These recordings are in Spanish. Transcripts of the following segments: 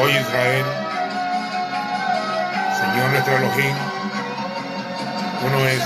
Hoy Israel, Señor nuestro Elohim, uno es.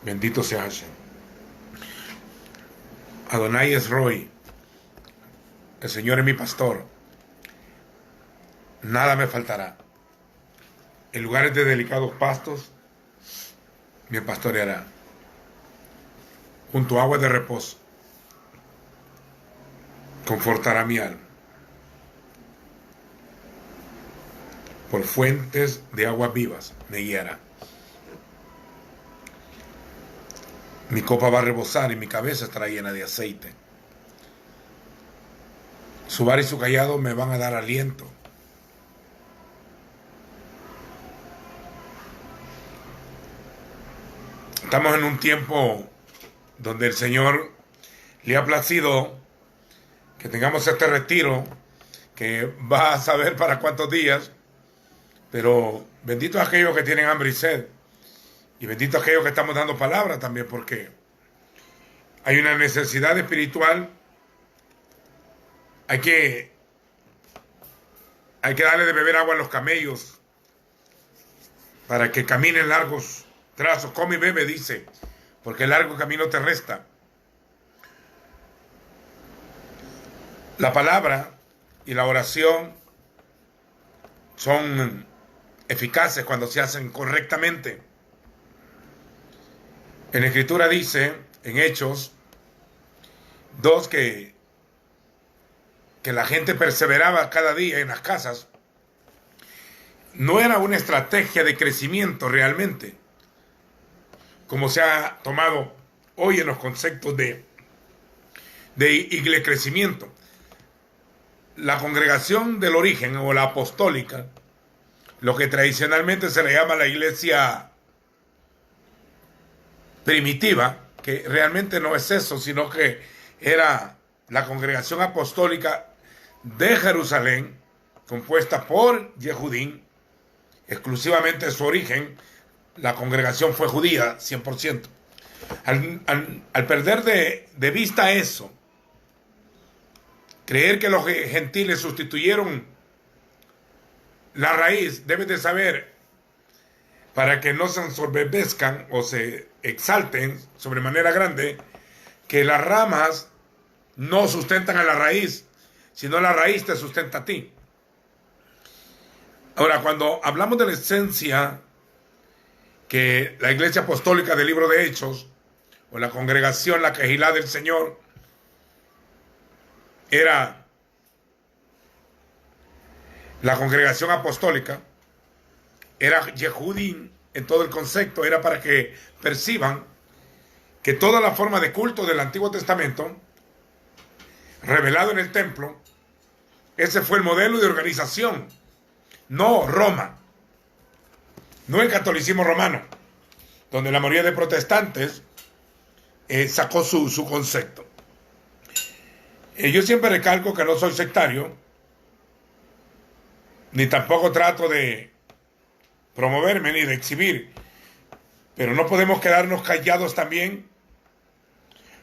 Bendito sea Hashem. Adonai es Roy. El Señor es mi pastor. Nada me faltará. En lugares de delicados pastos me pastoreará. Junto a aguas de reposo confortará mi alma. Por fuentes de aguas vivas me guiará. Mi copa va a rebosar y mi cabeza estará llena de aceite. Su vara y su cayado me van a dar aliento. Estamos en un tiempo donde el Señor le ha placido que tengamos este retiro, que va a saber para cuántos días, pero benditos aquellos que tienen hambre y sed. Y bendito aquellos que estamos dando palabra también, porque hay una necesidad espiritual. Hay que darle de beber agua a los camellos para que caminen largos trazos. Come y bebe, dice, porque el largo camino te resta. La palabra y la oración son eficaces cuando se hacen correctamente. En la Escritura dice, en Hechos 2, que la gente perseveraba cada día en las casas. No era una estrategia de crecimiento realmente, como se ha tomado hoy en los conceptos de crecimiento. La congregación del origen o la apostólica, lo que tradicionalmente se le llama la iglesia primitiva, que realmente no es eso, sino que era la congregación apostólica de Jerusalén, compuesta por Yehudín, exclusivamente su origen, la congregación fue judía, 100%. Al perder de vista eso, creer que los gentiles sustituyeron la raíz, debes de saber, para que no se ensoberbezcan o se exalten sobremanera grande, que las ramas no sustentan a la raíz, sino la raíz te sustenta a ti. Ahora, cuando hablamos de la esencia que la iglesia apostólica del libro de Hechos, o la congregación, la Quejilá del Señor, era la congregación apostólica, era Yehudín en todo el concepto, era para que perciban que toda la forma de culto del Antiguo Testamento, revelado en el templo, ese fue el modelo de organización, no Roma, no el catolicismo romano, donde la mayoría de protestantes sacó su concepto. Yo siempre recalco que no soy sectario, ni tampoco trato de promoverme ni de exhibir, pero no podemos quedarnos callados también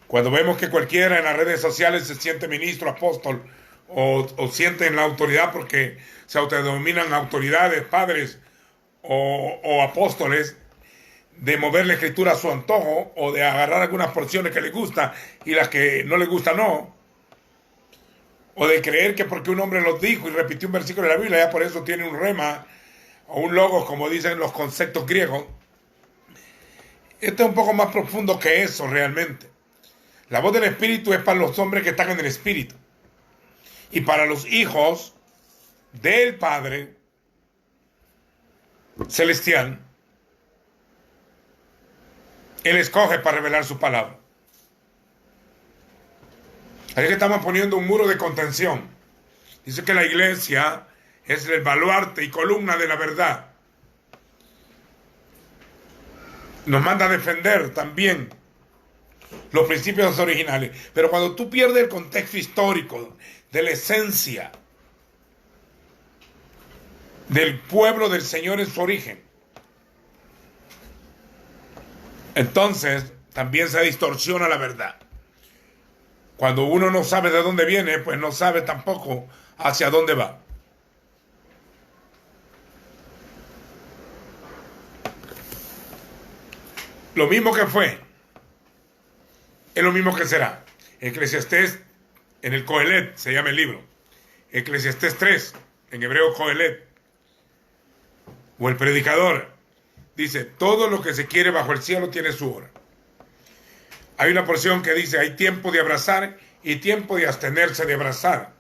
cuando vemos que cualquiera en las redes sociales se siente ministro, apóstol o sienten la autoridad porque se autodenominan autoridades, padres o apóstoles, de mover la escritura a su antojo o de agarrar algunas porciones que les gusta y las que no les gusta no, o de creer que porque un hombre los dijo y repitió un versículo de la Biblia ya por eso tiene un rema o un logos, como dicen los conceptos griegos. Esto es un poco más profundo que eso realmente. La voz del Espíritu es para los hombres que están en el Espíritu y para los hijos del Padre Celestial. Él escoge para revelar su palabra. Así que estamos poniendo un muro de contención. Dice que la iglesia es el baluarte y columna de la verdad. Nos manda a defender también los principios originales. Pero cuando tú pierdes el contexto histórico de la esencia del pueblo del Señor en su origen, entonces también se distorsiona la verdad. Cuando uno no sabe de dónde viene, pues no sabe tampoco hacia dónde va. Lo mismo que fue, es lo mismo que será. Eclesiastés, en el Coelet se llama el libro. Eclesiastés 3, en hebreo Coelet, o el predicador, dice, todo lo que se quiere bajo el cielo tiene su hora. Hay una porción que dice, hay tiempo de abrazar y tiempo de abstenerse de abrazar.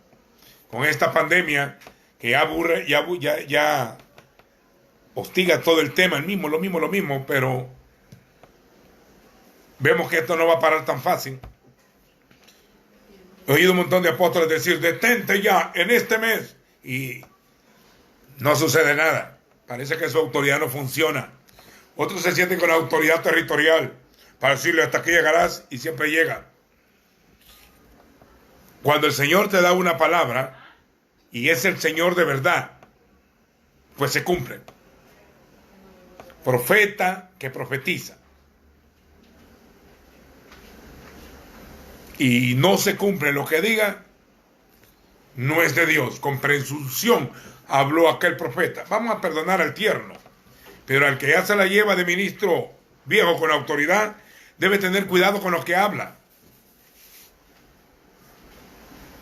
Con esta pandemia que ya aburre, ya hostiga todo el tema, lo mismo, pero vemos que esto no va a parar tan fácil. He oído un montón de apóstoles decir, detente ya en este mes, y no sucede nada. Parece que su autoridad no funciona. Otros se sienten con la autoridad territorial para decirle hasta aquí llegarás y siempre llega. Cuando el Señor te da una palabra y es el Señor de verdad, pues se cumple. Profeta que profetiza y no se cumple lo que diga, no es de Dios. Con presunción habló aquel profeta. Vamos a perdonar al tierno, pero al que ya se la lleva de ministro viejo con autoridad, debe tener cuidado con lo que habla,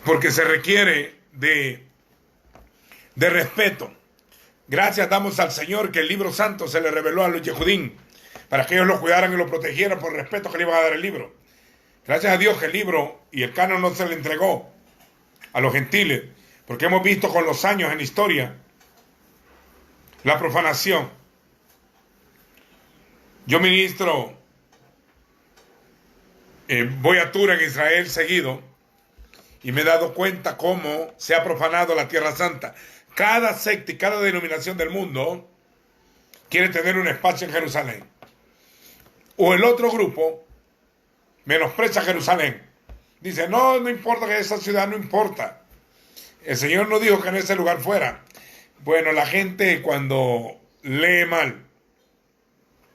porque se requiere de respeto. Gracias damos al Señor que el libro santo se le reveló a los Yehudín para que ellos lo cuidaran y lo protegieran por el respeto que le iban a dar el libro. Gracias a Dios que el libro y el canon no se le entregó a los gentiles, porque hemos visto con los años en historia la profanación. Yo ministro, voy a Tura en Israel seguido y me he dado cuenta cómo se ha profanado la Tierra Santa. Cada secta y cada denominación del mundo quiere tener un espacio en Jerusalén. O el otro grupo menosprecia Jerusalén. Dice, no, no importa que esa ciudad, no importa. El Señor no dijo que en ese lugar fuera. Bueno, la gente cuando lee mal,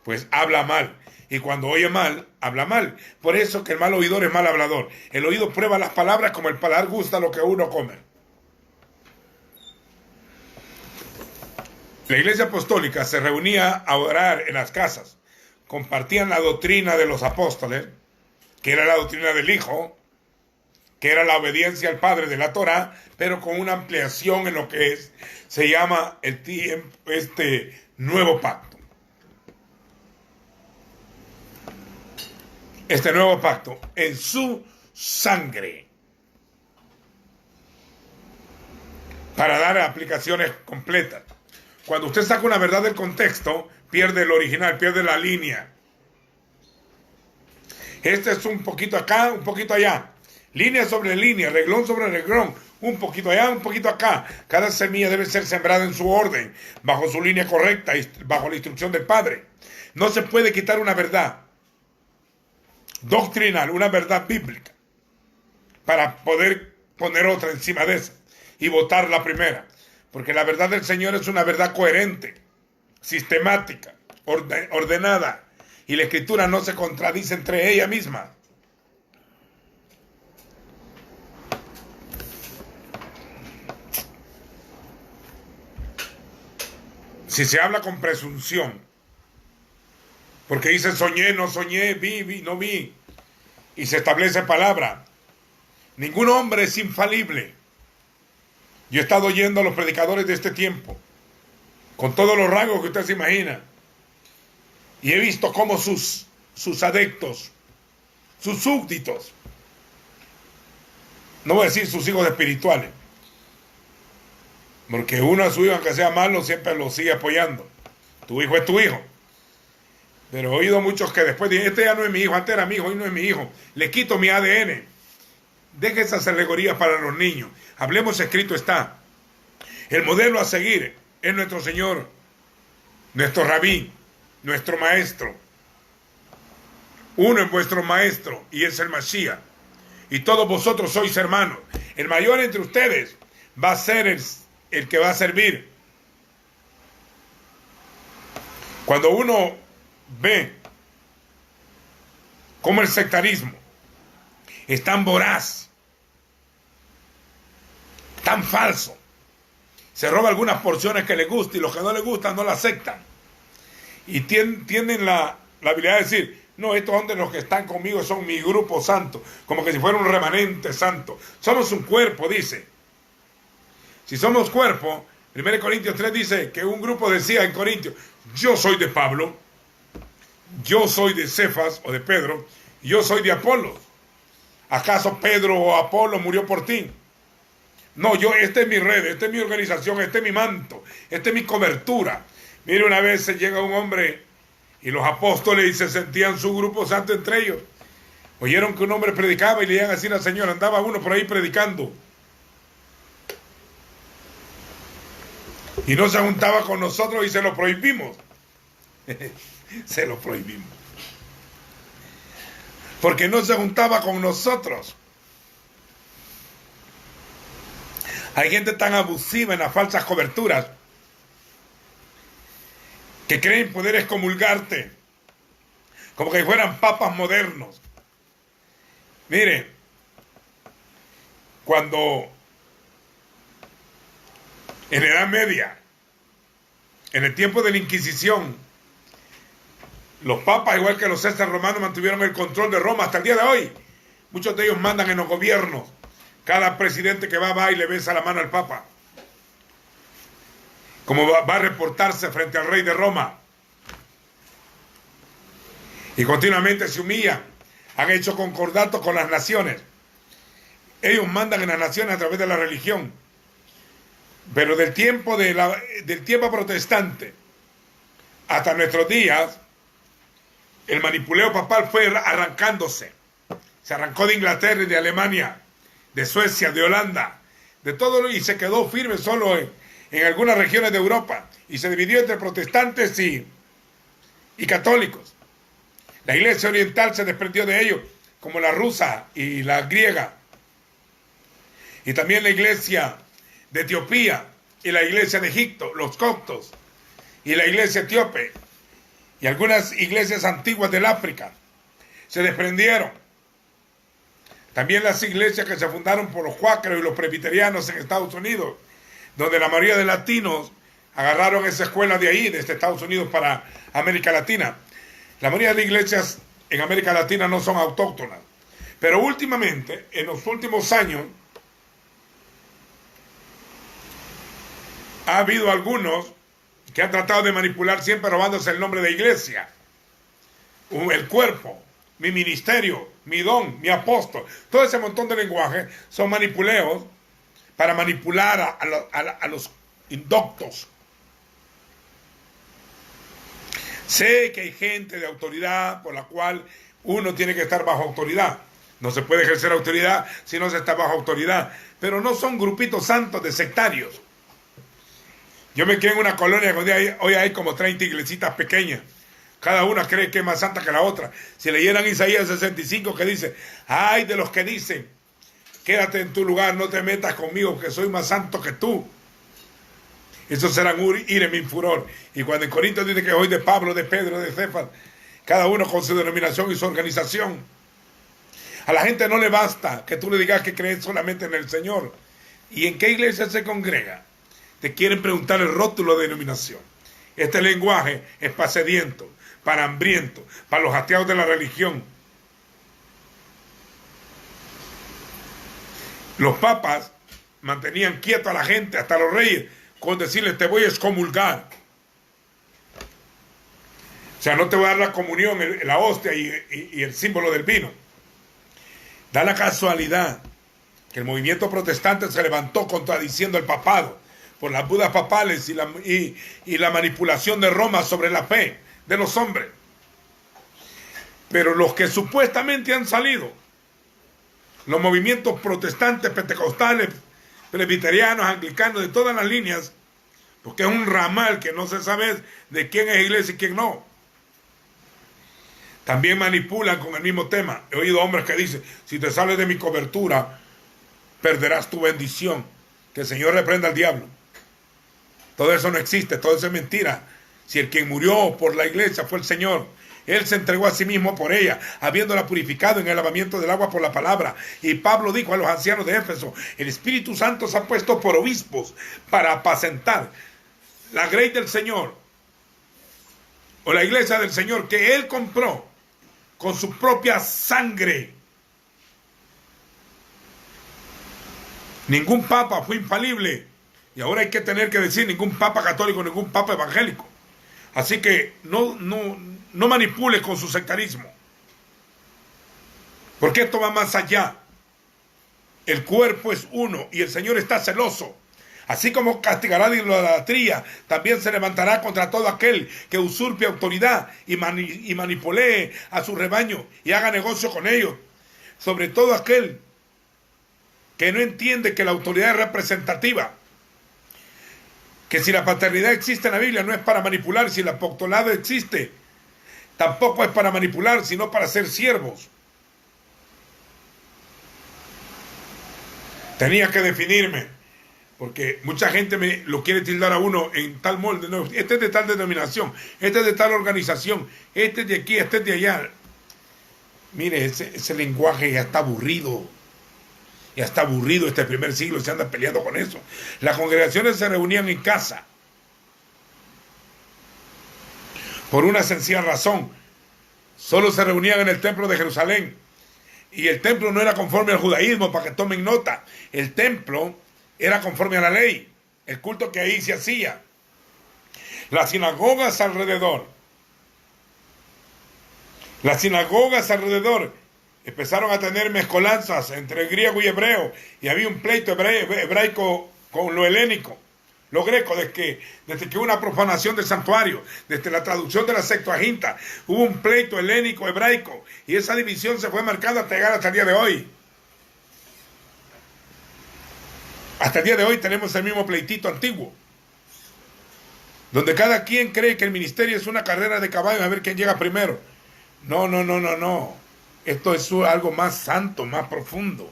pues habla mal. Y cuando oye mal, habla mal. Por eso que el mal oidor es mal hablador. El oído prueba las palabras como el paladar gusta lo que uno come. La iglesia apostólica se reunía a orar en las casas. Compartían la doctrina de los apóstoles, que era la doctrina del Hijo, que era la obediencia al Padre de la Torá, pero con una ampliación en lo que se llama este nuevo pacto. Este nuevo pacto en su sangre, para dar aplicaciones completas. Cuando usted saca una verdad del contexto, pierde el original, pierde la línea. Este es un poquito acá, un poquito allá. Línea sobre línea, reglón sobre reglón. Un poquito allá, un poquito acá. Cada semilla debe ser sembrada en su orden, bajo su línea correcta y bajo la instrucción del Padre. No se puede quitar una verdad doctrinal, una verdad bíblica, para poder poner otra encima de esa y votar la primera. Porque la verdad del Señor es una verdad coherente, sistemática, ordenada, y la Escritura no se contradice entre ella misma. Si se habla con presunción, porque dice soñé, no soñé, vi, no vi, y se establece palabra, ningún hombre es infalible. Yo he estado oyendo a los predicadores de este tiempo, con todos los rangos que usted se imagina, y he visto cómo sus adeptos, sus súbditos, no voy a decir sus hijos espirituales, porque uno a su hijo, aunque sea malo, siempre lo sigue apoyando. Tu hijo es tu hijo. Pero he oído muchos que después dicen, este ya no es mi hijo, antes era mi hijo, hoy no es mi hijo. Le quito mi ADN. Deje esas alegorías para los niños. Hablemos, escrito está. El modelo a seguir es nuestro Señor, nuestro Rabí, nuestro Maestro. Uno es vuestro Maestro y es el Mashiach. Y todos vosotros sois hermanos. El mayor entre ustedes va a ser el que va a servir. Cuando uno ve cómo el sectarismo es tan voraz, tan falso, se roba algunas porciones que le gustan y los que no le gustan no la aceptan, y tienen la habilidad de decir, no, estos son de los que están conmigo, son mi grupo santo, como que si fuera un remanente santo. Somos un cuerpo, dice. Si somos cuerpo, 1 Corintios 3 dice que un grupo decía en Corintios, yo soy de Pablo, yo soy de Cefas o de Pedro, y yo soy de Apolo. ¿Acaso Pedro o Apolo murió por ti? No, esta es mi red, esta es mi organización, este es mi manto, esta es mi cobertura. Mire, una vez se llega un hombre y los apóstoles y se sentían su grupo santo entre ellos. Oyeron que un hombre predicaba y le iban a decir al Señor, andaba uno por ahí predicando. Y no se juntaba con nosotros y se lo prohibimos. Se lo prohibimos. Porque no se juntaba con nosotros. Hay gente tan abusiva en las falsas coberturas que creen poder excomulgarte como que fueran papas modernos. Mire, cuando en la Edad Media, en el tiempo de la Inquisición, los papas, igual que los césares romanos, mantuvieron el control de Roma hasta el día de hoy. Muchos de ellos mandan en los gobiernos. Cada presidente que va y le besa la mano al papa. como va a reportarse frente al rey de Roma. Y continuamente se humillan. Han hecho concordato con las naciones. Ellos mandan en las naciones a través de la religión. Pero del tiempo protestante hasta nuestros días, el manipuleo papal fue arrancándose. Se arrancó de Inglaterra y de Alemania, de Suecia, de Holanda, de todo, y se quedó firme solo en algunas regiones de Europa. Y se dividió entre protestantes y católicos. La iglesia oriental se desprendió de ellos, como la rusa y la griega. Y también la iglesia de Etiopía y la iglesia de Egipto, los coptos, y la iglesia etíope, y algunas iglesias antiguas del África se desprendieron. También las iglesias que se fundaron por los cuáqueros y los presbiterianos en Estados Unidos, donde la mayoría de latinos agarraron esa escuela de ahí, desde Estados Unidos para América Latina. La mayoría de iglesias en América Latina no son autóctonas. Pero últimamente, en los últimos años, ha habido algunos que han tratado de manipular, siempre robándose el nombre de iglesia, el cuerpo, mi ministerio, mi don, mi apóstol. Todo ese montón de lenguaje son manipuleos para manipular a los indoctos. Sé que hay gente de autoridad por la cual uno tiene que estar bajo autoridad. No se puede ejercer autoridad si no se está bajo autoridad. Pero no son grupitos santos de sectarios. Yo me crié en una colonia donde hoy hay como 30 iglesitas pequeñas. Cada una cree que es más santa que la otra. Si leyeran Isaías 65 que dice, ay de los que dicen, quédate en tu lugar, no te metas conmigo, que soy más santo que tú. Esos serán ir en mi furor. Y cuando en Corintios dice que hoy de Pablo, de Pedro, de Cefas, cada uno con su denominación y su organización. A la gente no le basta que tú le digas que crees solamente en el Señor. ¿Y en qué iglesia se congrega? Te quieren preguntar el rótulo de denominación. Este lenguaje es para sedientos, para hambrientos, para los ateados de la religión. Los papas mantenían quieto a la gente, hasta los reyes, con decirles, te voy a excomulgar. O sea, no te voy a dar la comunión, la hostia y el símbolo del vino. Da la casualidad que el movimiento protestante se levantó contradiciendo el papado por las budas papales y la manipulación de Roma sobre la fe de los hombres. Pero los que supuestamente han salido, los movimientos protestantes, pentecostales, presbiterianos, anglicanos, de todas las líneas, porque es un ramal que no se sabe de quién es iglesia y quién no. También manipulan con el mismo tema. He oído hombres que dicen, si te sales de mi cobertura, perderás tu bendición. Que el Señor reprenda al diablo. Todo eso no existe, todo eso es mentira. Si el quien murió por la iglesia fue el Señor, Él se entregó a sí mismo por ella, habiéndola purificado en el lavamiento del agua por la palabra. Y Pablo dijo a los ancianos de Éfeso, el Espíritu Santo se ha puesto por obispos para apacentar la grey del Señor, o la iglesia del Señor, que Él compró con su propia sangre. Ningún papa fue infalible. Y ahora hay que tener que decir ningún papa católico, ningún papa evangélico. Así que no manipule con su sectarismo. Porque esto va más allá. El cuerpo es uno y el Señor está celoso. Así como castigará la idolatría, también se levantará contra todo aquel que usurpe autoridad y manipulee a su rebaño y haga negocio con ellos. Sobre todo aquel que no entiende que la autoridad es representativa. Que si la paternidad existe en la Biblia no es para manipular, si el apostolado existe, tampoco es para manipular, sino para ser siervos. Tenía que definirme, porque mucha gente me lo quiere tildar a uno en tal molde. No, este es de tal denominación, este es de tal organización, este es de aquí, este es de allá. Mire, ese lenguaje ya está aburrido. Ya está aburrido este primer siglo, se anda peleando con eso. Las congregaciones se reunían en casa. Por una sencilla razón. Solo se reunían en el templo de Jerusalén. Y el templo no era conforme al judaísmo, para que tomen nota. El templo era conforme a la ley. El culto que ahí se hacía. Las sinagogas alrededor empezaron a tener mezcolanzas entre griego y hebreo, y había un pleito hebraico con lo helénico, lo greco, desde que hubo una profanación del santuario, desde la traducción de la Septuaginta, hubo un pleito helénico hebraico, y esa división se fue marcando hasta llegar hasta el día de hoy. Hasta el día de hoy tenemos el mismo pleitito antiguo, donde cada quien cree que el ministerio es una carrera de caballos a ver quién llega primero. No. Esto es algo más santo, más profundo,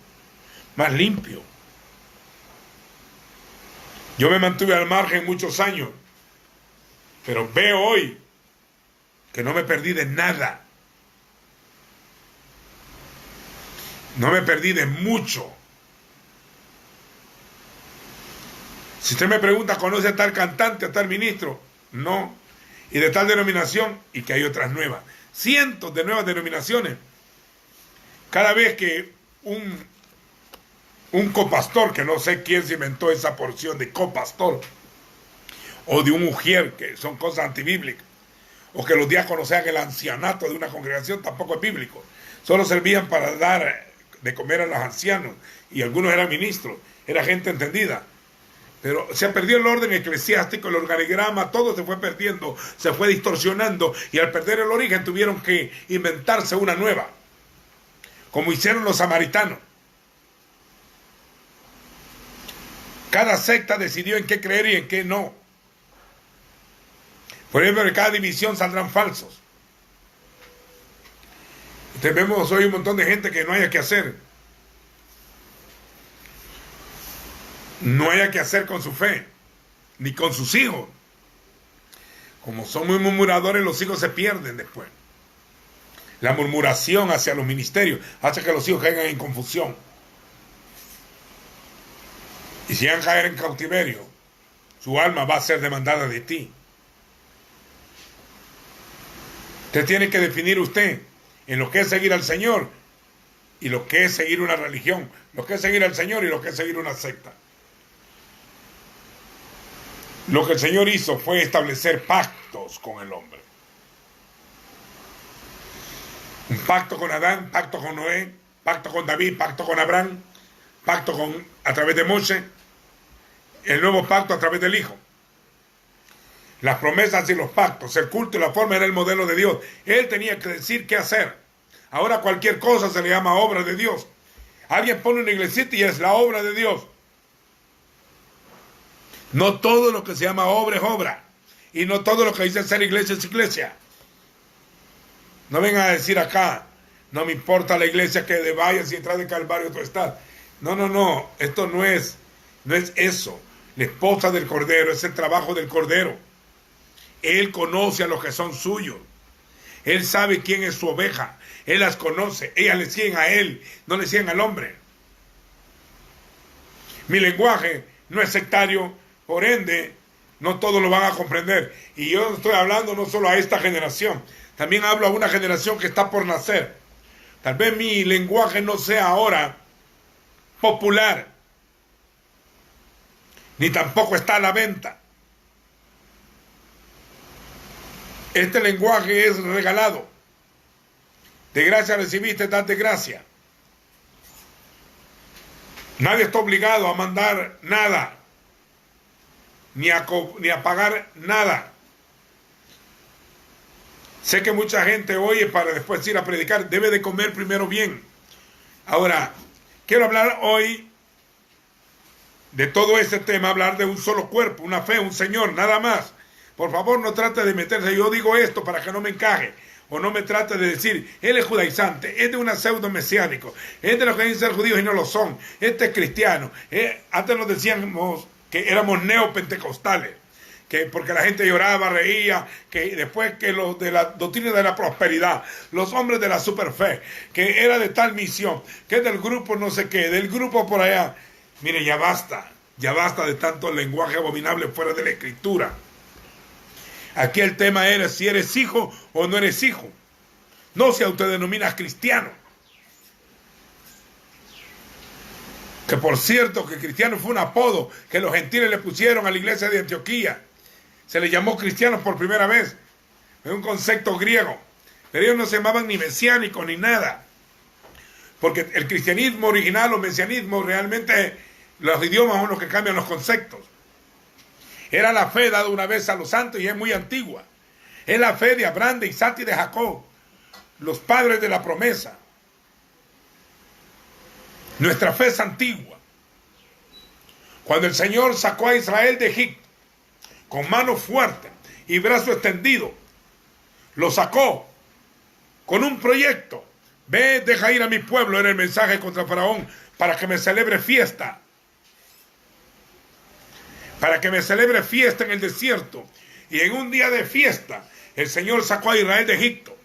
más limpio. Yo me mantuve al margen muchos años, pero veo hoy que no me perdí de nada. No me perdí de mucho. Si usted me pregunta, ¿conoce a tal cantante, a tal ministro? No. Y de tal denominación, y que hay otras nuevas. Cientos de nuevas denominaciones. Cada vez que un copastor, que no sé quién se inventó esa porción de copastor, o de un ujier, que son cosas antibíblicas, o que los diáconos sean el ancianato de una congregación, tampoco es bíblico. Solo servían para dar de comer a los ancianos, y algunos eran ministros, era gente entendida. Pero se perdió el orden eclesiástico, el organigrama, todo se fue perdiendo, se fue distorsionando, y al perder el origen tuvieron que inventarse una nueva, como hicieron los samaritanos. Cada secta decidió en qué creer y en qué no. Por ejemplo, en cada división saldrán falsos. Vemos hoy un montón de gente que no haya que hacer. No haya que hacer con su fe, ni con sus hijos. Como son muy murmuradores, los hijos se pierden después. La murmuración hacia los ministerios hace que los hijos caigan en confusión. Y si van a caer en cautiverio, su alma va a ser demandada de ti. Usted tiene que definir usted en lo que es seguir al Señor y lo que es seguir una religión, lo que es seguir al Señor y lo que es seguir una secta. Lo que el Señor hizo fue establecer pactos con el hombre. Un pacto con Adán, pacto con Noé, pacto con David, pacto con Abraham, pacto a través de Moshe, el nuevo pacto a través del Hijo. Las promesas y los pactos, el culto y la forma era el modelo de Dios. Él tenía que decir qué hacer. Ahora cualquier cosa se le llama obra de Dios. Alguien pone una iglesita y es la obra de Dios. No todo lo que se llama obra es obra. Y no todo lo que dice ser iglesia es iglesia. No vengan a decir acá, no me importa la iglesia que de vayas y entras de Calvario tú estás. No. Esto no es eso. La esposa del Cordero es el trabajo del Cordero. Él conoce a los que son suyos. Él sabe quién es su oveja. Él las conoce. Ellas le siguen a él, no le siguen al hombre. Mi lenguaje no es sectario. Por ende, no todos lo van a comprender. Y yo estoy hablando no solo a esta generación, también hablo a una generación que está por nacer. Tal vez mi lenguaje no sea ahora popular, ni tampoco está a la venta. Este lenguaje es regalado. De gracia recibiste, date gracia. Nadie está obligado a mandar nada. Ni a pagar nada. Sé que mucha gente oye para después ir a predicar. Debe de comer primero bien. Ahora, quiero hablar hoy de todo este tema, hablar de un solo cuerpo, una fe, un Señor, nada más. Por favor, no trate de meterse. Yo digo esto para que no me encaje. O no me trate de decir, él es judaizante, es de una pseudo mesiánico, es de los que dicen ser judíos y no lo son, este es cristiano. Antes nos decíamos que éramos neopentecostales, que porque la gente lloraba, reía, que después que los de la doctrina de la prosperidad, los hombres de la superfe, que era de tal misión, que es del grupo no sé qué, del grupo por allá. Mire, ya basta de tanto lenguaje abominable fuera de la Escritura. Aquí el tema era si eres hijo o no eres hijo. No se autodenominas cristiano. Que por cierto que cristiano fue un apodo que los gentiles le pusieron a la iglesia de Antioquía. se les llamó cristianos por primera vez. Es un concepto griego. Pero ellos no se llamaban ni mesiánicos ni nada. Porque el cristianismo original o mesianismo realmente los idiomas son los que cambian los conceptos. Era la fe dada una vez a los santos y es muy antigua. Es la fe de Abraham, de Isaac y de Jacob, los padres de la promesa. Nuestra fe es antigua. Cuando el Señor sacó a Israel de Egipto con mano fuerte y brazo extendido, lo sacó con un proyecto. Ve, deja ir a mi pueblo, era el mensaje contra Faraón, para que me celebre fiesta. Para que me celebre fiesta en el desierto. Y en un día de fiesta, el Señor sacó a Israel de Egipto.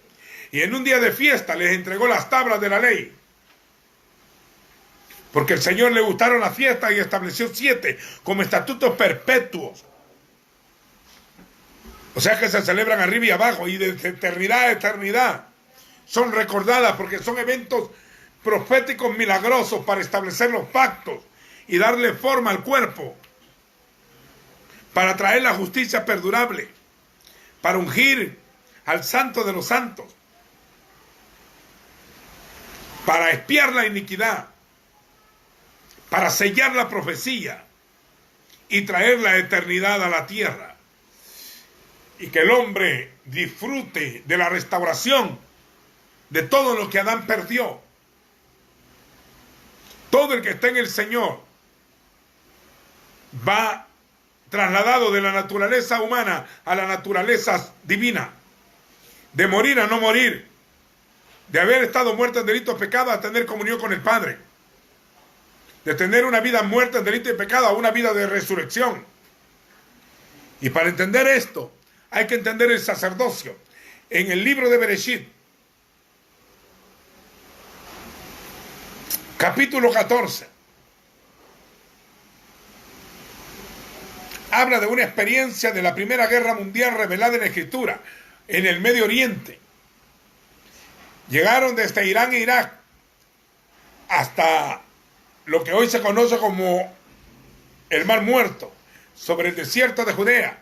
Y en un día de fiesta les entregó las tablas de la ley. Porque el Señor le gustaron las fiestas y estableció 7 como estatutos perpetuos. O sea que se celebran arriba y abajo y de eternidad a eternidad. Son recordadas porque son eventos proféticos milagrosos para establecer los pactos y darle forma al cuerpo. Para traer la justicia perdurable. Para ungir al santo de los santos. Para expiar la iniquidad. Para sellar la profecía y traer la eternidad a la tierra. Y que el hombre disfrute de la restauración de todo lo que Adán perdió. Todo el que está en el Señor va trasladado de la naturaleza humana a la naturaleza divina. De morir a no morir. De haber estado muerto en delitos y pecados a tener comunión con el Padre. De tener una vida muerta en delito y pecado a una vida de resurrección. Y para entender esto, hay que entender el sacerdocio. En el libro de Bereshit, capítulo 14, habla de una experiencia de la Primera Guerra Mundial revelada en la Escritura, en el Medio Oriente. Llegaron desde Irán e Irak hasta lo que hoy se conoce como el Mar Muerto, sobre el desierto de Judea.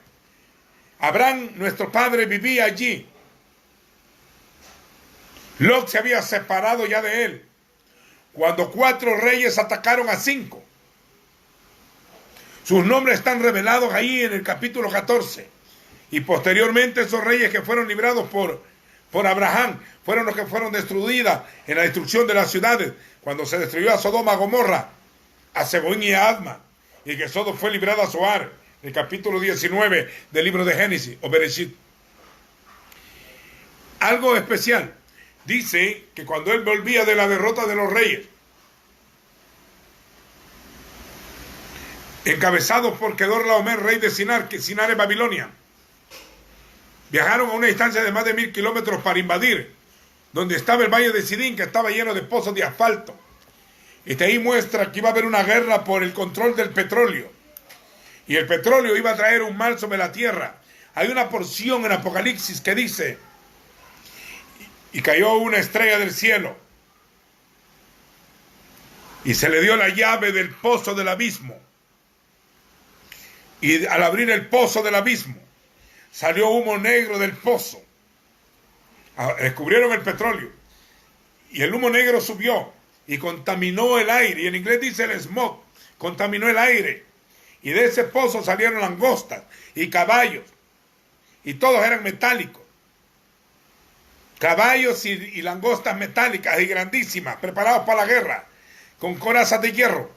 Abraham, nuestro padre, vivía allí. Lot se había separado ya de él, cuando 4 reyes atacaron a 5. Sus nombres están revelados ahí en el capítulo 14. Y posteriormente esos reyes que fueron librados por Abraham fueron los que fueron destruidas en la destrucción de las ciudades, cuando se destruyó a Sodoma, a Gomorra, a Seboín y a Adma, y que Sodoma fue librada a Zoar, el capítulo 19 del libro de Génesis o Bereshit. Algo especial, dice que cuando él volvía de la derrota de los reyes, encabezados por Kedorlaomer, rey de Sinar, que Sinar es Babilonia, viajaron a una distancia de más de 1000 kilómetros para invadir donde estaba el valle de Sidín, que estaba lleno de pozos de asfalto. Y de ahí muestra que iba a haber una guerra por el control del petróleo. Y el petróleo iba a traer un mal sobre la tierra. Hay una porción en Apocalipsis que dice: y cayó una estrella del cielo, y se le dio la llave del pozo del abismo. Y al abrir el pozo del abismo, salió humo negro del pozo. Descubrieron el petróleo. Y el humo negro subió y contaminó el aire. Y en inglés dice el smog. Contaminó el aire. Y de ese pozo salieron langostas y caballos. Y todos eran metálicos. Caballos y langostas metálicas y grandísimas, preparados para la guerra, con corazas de hierro.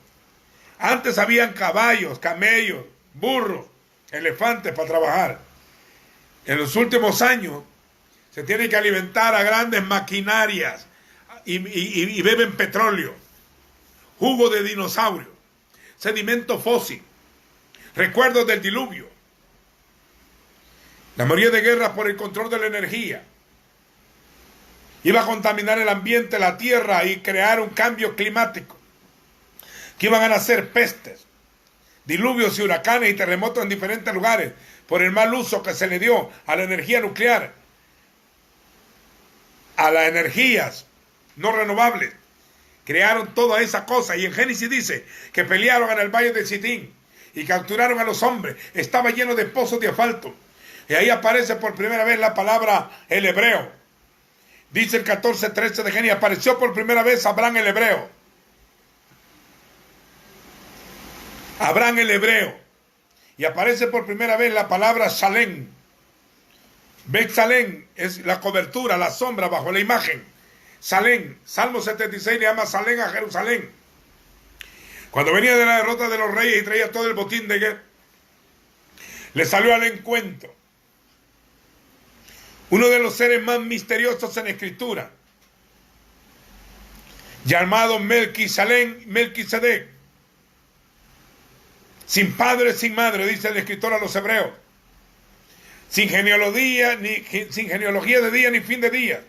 Antes habían caballos, camellos, burros, elefantes para trabajar. En los últimos años se tiene que alimentar a grandes maquinarias y beben petróleo, jugo de dinosaurio, sedimento fósil, recuerdos del diluvio, la mayoría de guerras por el control de la energía. Iba a contaminar el ambiente, la tierra, y crear un cambio climático, que iban a nacer pestes, diluvios y huracanes y terremotos en diferentes lugares por el mal uso que se le dio a la energía nuclear, a las energías no renovables. Crearon toda esa cosa, y en Génesis dice que pelearon en el valle de Sidín y capturaron a los hombres. Estaba lleno de pozos de asfalto. Y ahí aparece por primera vez la palabra el hebreo. Dice el 14:13 de Génesis, apareció por primera vez Abraham el hebreo. Abraham el hebreo. Y aparece por primera vez la palabra Salem. Salem es la cobertura, la sombra bajo la imagen. Salem, Salmo 76 le llama Salem a Jerusalén. Cuando venía de la derrota de los reyes y traía todo el botín de guerra, le salió al encuentro uno de los seres más misteriosos en la escritura, llamado Melquisedec, sin padre, sin madre, dice el escritor a los hebreos, sin genealogía de día ni fin de día,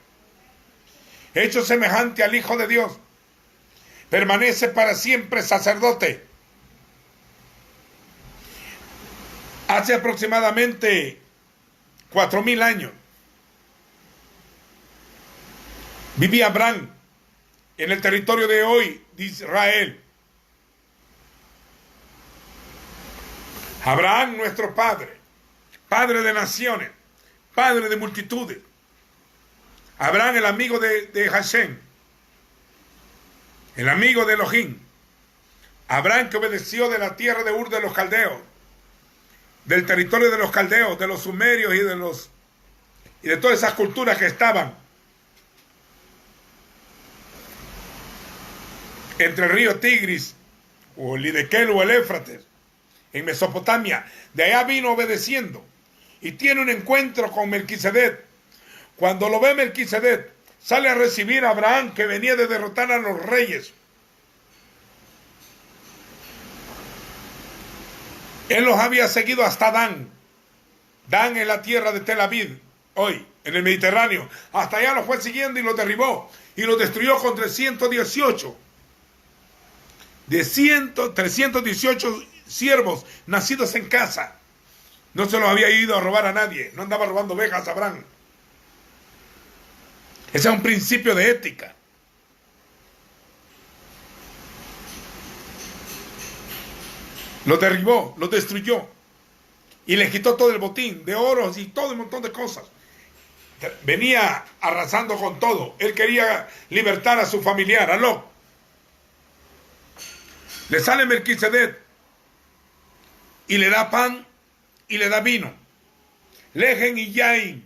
hecho semejante al Hijo de Dios, permanece para siempre sacerdote. Hace aproximadamente 4000 años vivía Abraham en el territorio de hoy de Israel. Abraham, nuestro padre, padre de naciones, padre de multitudes. Abraham, el amigo de Hashem, el amigo de Elohim. Abraham, que obedeció de la tierra de Ur de los caldeos, del territorio de los caldeos, de los sumerios y de todas esas culturas que estaban entre el río Tigris o el Hidekel o el Éufrates en Mesopotamia. De allá vino obedeciendo y tiene un encuentro con Melquisedec. Cuando lo ve Melquisedec, sale a recibir a Abraham, que venía de derrotar a los reyes. Él los había seguido hasta Dan. Dan en la tierra de Tel Aviv, hoy, en el Mediterráneo. Hasta allá los fue siguiendo y los derribó. Y los destruyó con 318 siervos nacidos en casa. No se los había ido a robar a nadie. No andaba robando ovejas Abraham. Ese es un principio de ética. Los derribó, los destruyó. Y les quitó todo el botín de oros y todo un montón de cosas. Venía arrasando con todo. Él quería libertar a su familiar, a Lot. Le sale Melquisedec y le da pan y le da vino. Lejen y yain.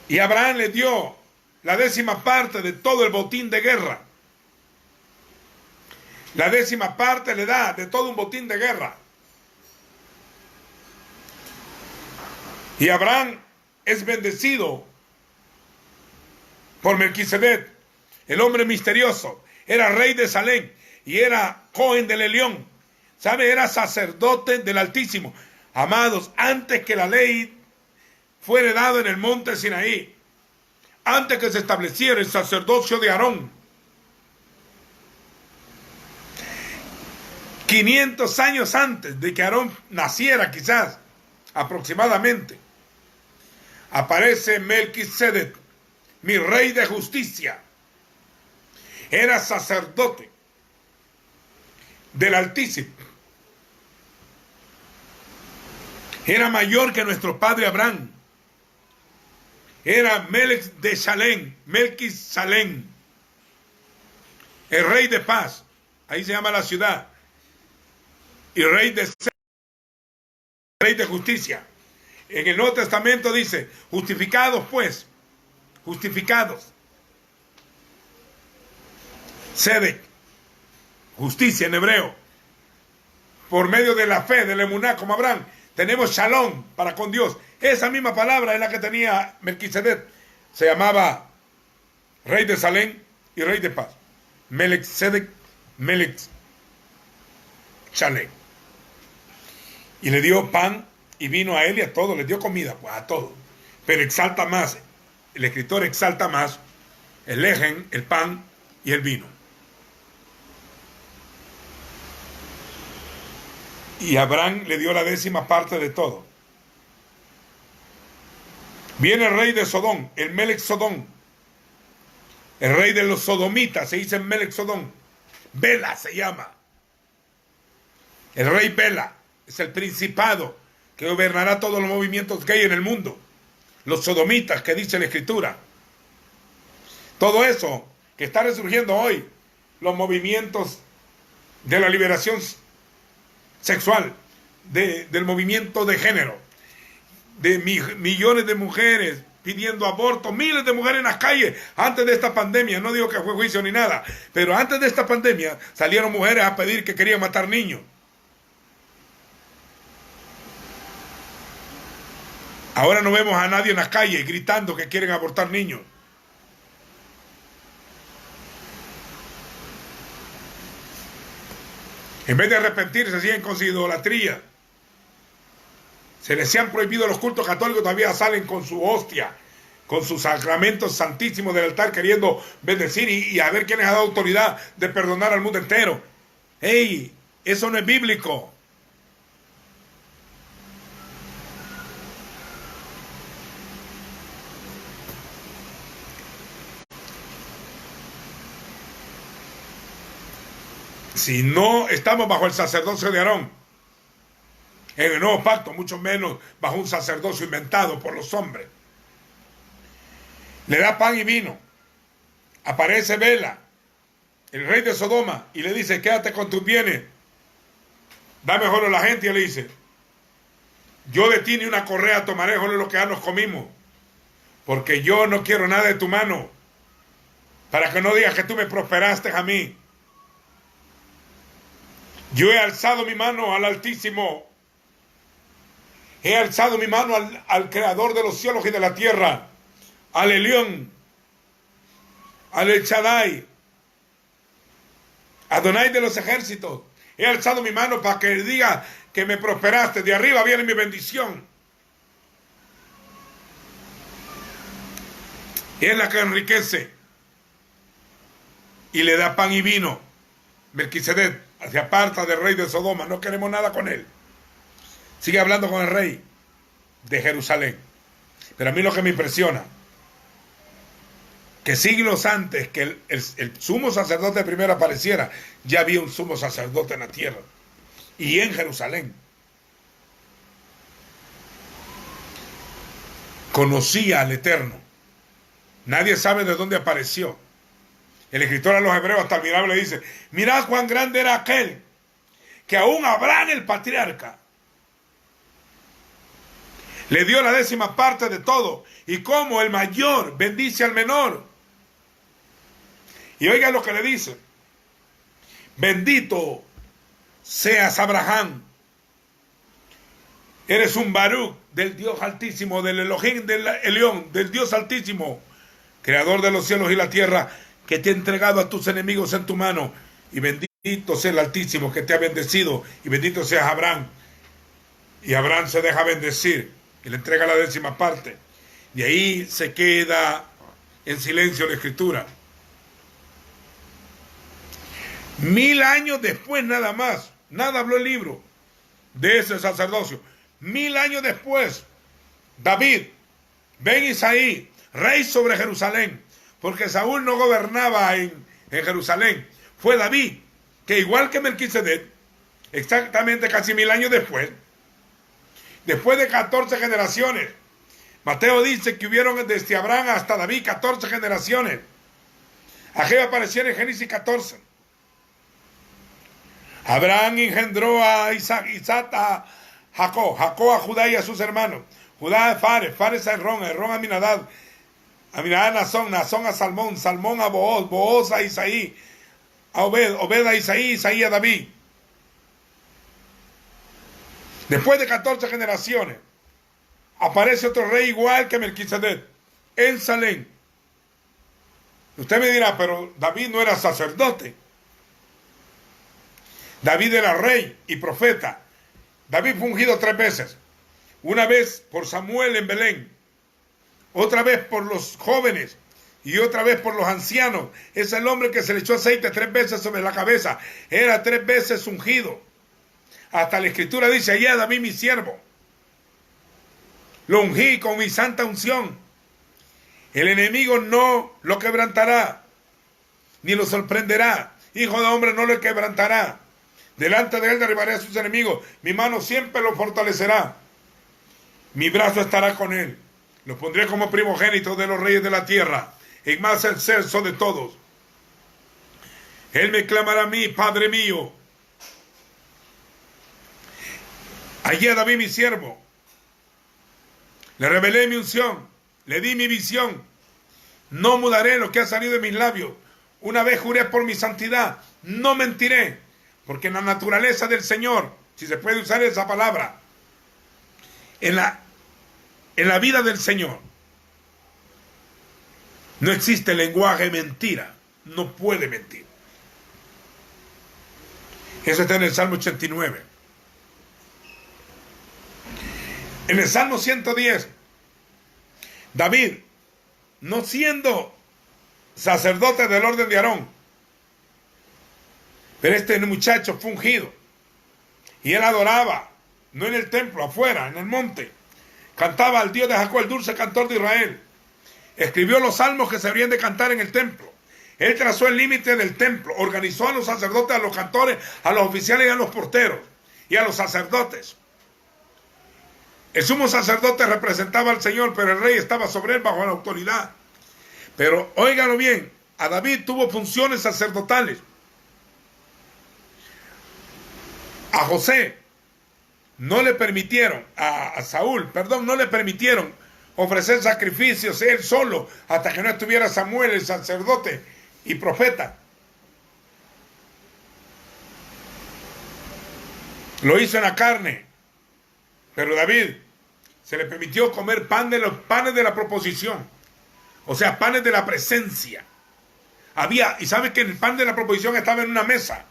Y Abraham le dio la 10ª parte de todo el botín de guerra. La 10ª parte le da de todo un botín de guerra. Y Abraham es bendecido por Melquisedec, el hombre misterioso. Era rey de Salem y era Cohen del Elión. ¿Sabe? Era sacerdote del Altísimo. Amados, antes que la ley fuera dada en el monte Sinaí, antes que se estableciera el sacerdocio de Aarón, 500 años antes de que Aarón naciera, quizás, aproximadamente, aparece Melquisedec, mi rey de justicia. Era sacerdote del Altísimo. Era mayor que nuestro padre Abraham. Era Melquisedec, el rey de paz. Ahí se llama la ciudad. Y rey de justicia. En el Nuevo Testamento dice, justificados pues, justificados. Sedec, justicia en hebreo. Por medio de la fe, del emuná, como Abraham, tenemos shalom para con Dios. Esa misma palabra es la que tenía Melquisedec. Se llamaba rey de Salem y rey de paz. Melquisedec, Shalem. Y le dio pan y vino a él y a todos. Le dio comida, pues, a todos. Pero exalta más, el escritor exalta más el lejen, el pan y el vino. Y Abraham le dio la 10ª parte de todo. Viene el rey de Sodón, el Melech Sodón. El rey de los sodomitas, se dice Melech Sodón. Bela se llama. El rey Bela es el principado que gobernará todos los movimientos gay en el mundo. Los sodomitas que dice la Escritura. Todo eso que está resurgiendo hoy, los movimientos de la liberación sexual, del movimiento de género, de millones de mujeres pidiendo aborto, miles de mujeres en las calles antes de esta pandemia. No digo que fue juicio ni nada, pero antes de esta pandemia salieron mujeres a pedir que querían matar niños. Ahora no vemos a nadie en las calles gritando que quieren abortar niños. En vez de arrepentirse, siguen con su idolatría. Se les han prohibido los cultos católicos, todavía salen con su hostia, con sus sacramentos santísimos del altar, queriendo bendecir y a ver quién les ha dado autoridad de perdonar al mundo entero. ¡Ey! Eso no es bíblico. Si no estamos bajo el sacerdocio de Aarón, en el nuevo pacto, mucho menos bajo un sacerdocio inventado por los hombres. Le da pan y vino. Aparece Bela, el rey de Sodoma, y le dice, quédate con tus bienes. Da mejor a la gente, y le dice, yo de ti ni una correa tomaré, solo lo que ya nos comimos, porque yo no quiero nada de tu mano, para que no digas que tú me prosperaste a mí. Yo he alzado mi mano al Altísimo. He alzado mi mano al Creador de los cielos y de la tierra. Al Elión. Al El Shaddai. Adonai de los ejércitos. He alzado mi mano para que diga que me prosperaste. De arriba viene mi bendición. Y es la que enriquece. Y le da pan y vino. Melquisedec se aparta del rey de Sodoma, no queremos nada con él. Sigue hablando con el rey de Jerusalén. Pero a mí lo que me impresiona, que siglos antes que el sumo sacerdote primero apareciera, ya había un sumo sacerdote en la tierra y en Jerusalén. Conocía al Eterno. Nadie sabe de dónde apareció. El escritor a los hebreos hasta admirable dice, mirad cuán grande era aquel, que aún Abraham el patriarca le dio la 10ª parte de todo, y como el mayor bendice al menor. Y oiga lo que le dice, bendito seas Abraham, eres un Baruch del Dios Altísimo, del Elohim, del Elión, del Dios Altísimo, creador de los cielos y la tierra, que te ha entregado a tus enemigos en tu mano, y bendito sea el Altísimo que te ha bendecido, y bendito seas Abraham. Y Abraham se deja bendecir, y le entrega la 10ª parte. Y ahí se queda en silencio la Escritura. 1000 años después nada más, nada habló el libro de ese sacerdocio. 1000 años después, David, Ben Isaí, rey sobre Jerusalén, porque Saúl no gobernaba en Jerusalén. Fue David, que igual que Melquisedec, exactamente casi 1000 años después de 14 generaciones. Mateo dice que hubieron desde Abraham hasta David 14 generaciones. Aquello apareciera en Génesis 14. Abraham engendró a Isaac a Jacob, Jacob a Judá y a sus hermanos. Judá a Fares, Fares a Herrón, Herrón a Aminadab, Aminadab a Nazón, Nazón a Salmón, Salmón a Booz, Booz a Isaí, a Obed, Obed a Isaí, Isaí a David. Después de 14 generaciones, aparece otro rey igual que Melquisedec, en Salem. Usted me dirá, pero David no era sacerdote. David era rey y profeta. David fue ungido 3 veces. Una vez por Samuel en Belén, otra vez por los jóvenes y otra vez por los ancianos. Es el hombre que se le echó aceite 3 veces sobre la cabeza. Era 3 veces ungido. Hasta la Escritura dice, allá David mi siervo, lo ungí con mi santa unción. El enemigo no lo quebrantará, ni lo sorprenderá. Hijo de hombre no lo quebrantará. Delante de él derribaré a sus enemigos. Mi mano siempre lo fortalecerá. Mi brazo estará con él. Lo pondré como primogénito de los reyes de la tierra, en más excelso de todos. Él me clamará a mí, Padre mío. Hallé a David mi siervo. Le revelé mi unción. Le di mi visión. No mudaré lo que ha salido de mis labios. Una vez juré por mi santidad. No mentiré. Porque en la naturaleza del Señor, si se puede usar esa palabra, en la vida del Señor, no existe lenguaje mentira. No puede mentir. Eso está en el Salmo 89. En el Salmo 110, David, no siendo sacerdote del orden de Aarón, pero este muchacho fue ungido, y él adoraba, no en el templo, afuera, en el monte, cantaba al Dios de Jacob, el dulce cantor de Israel, escribió los salmos que se habrían de cantar en el templo. Él trazó el límite del templo, organizó a los sacerdotes, a los cantores, a los oficiales y a los porteros, y a los sacerdotes. El sumo sacerdote representaba al Señor, pero el rey estaba sobre él bajo la autoridad. Pero óigalo bien, a David tuvo funciones sacerdotales. A José no le permitieron, a Saúl, perdón, no le permitieron ofrecer sacrificios él solo hasta que no estuviera Samuel, el sacerdote y profeta. Lo hizo en la carne. Pero David se le permitió comer pan de los panes de la proposición. O sea, panes de la presencia. Había, y sabe que el pan de la proposición estaba en una mesa,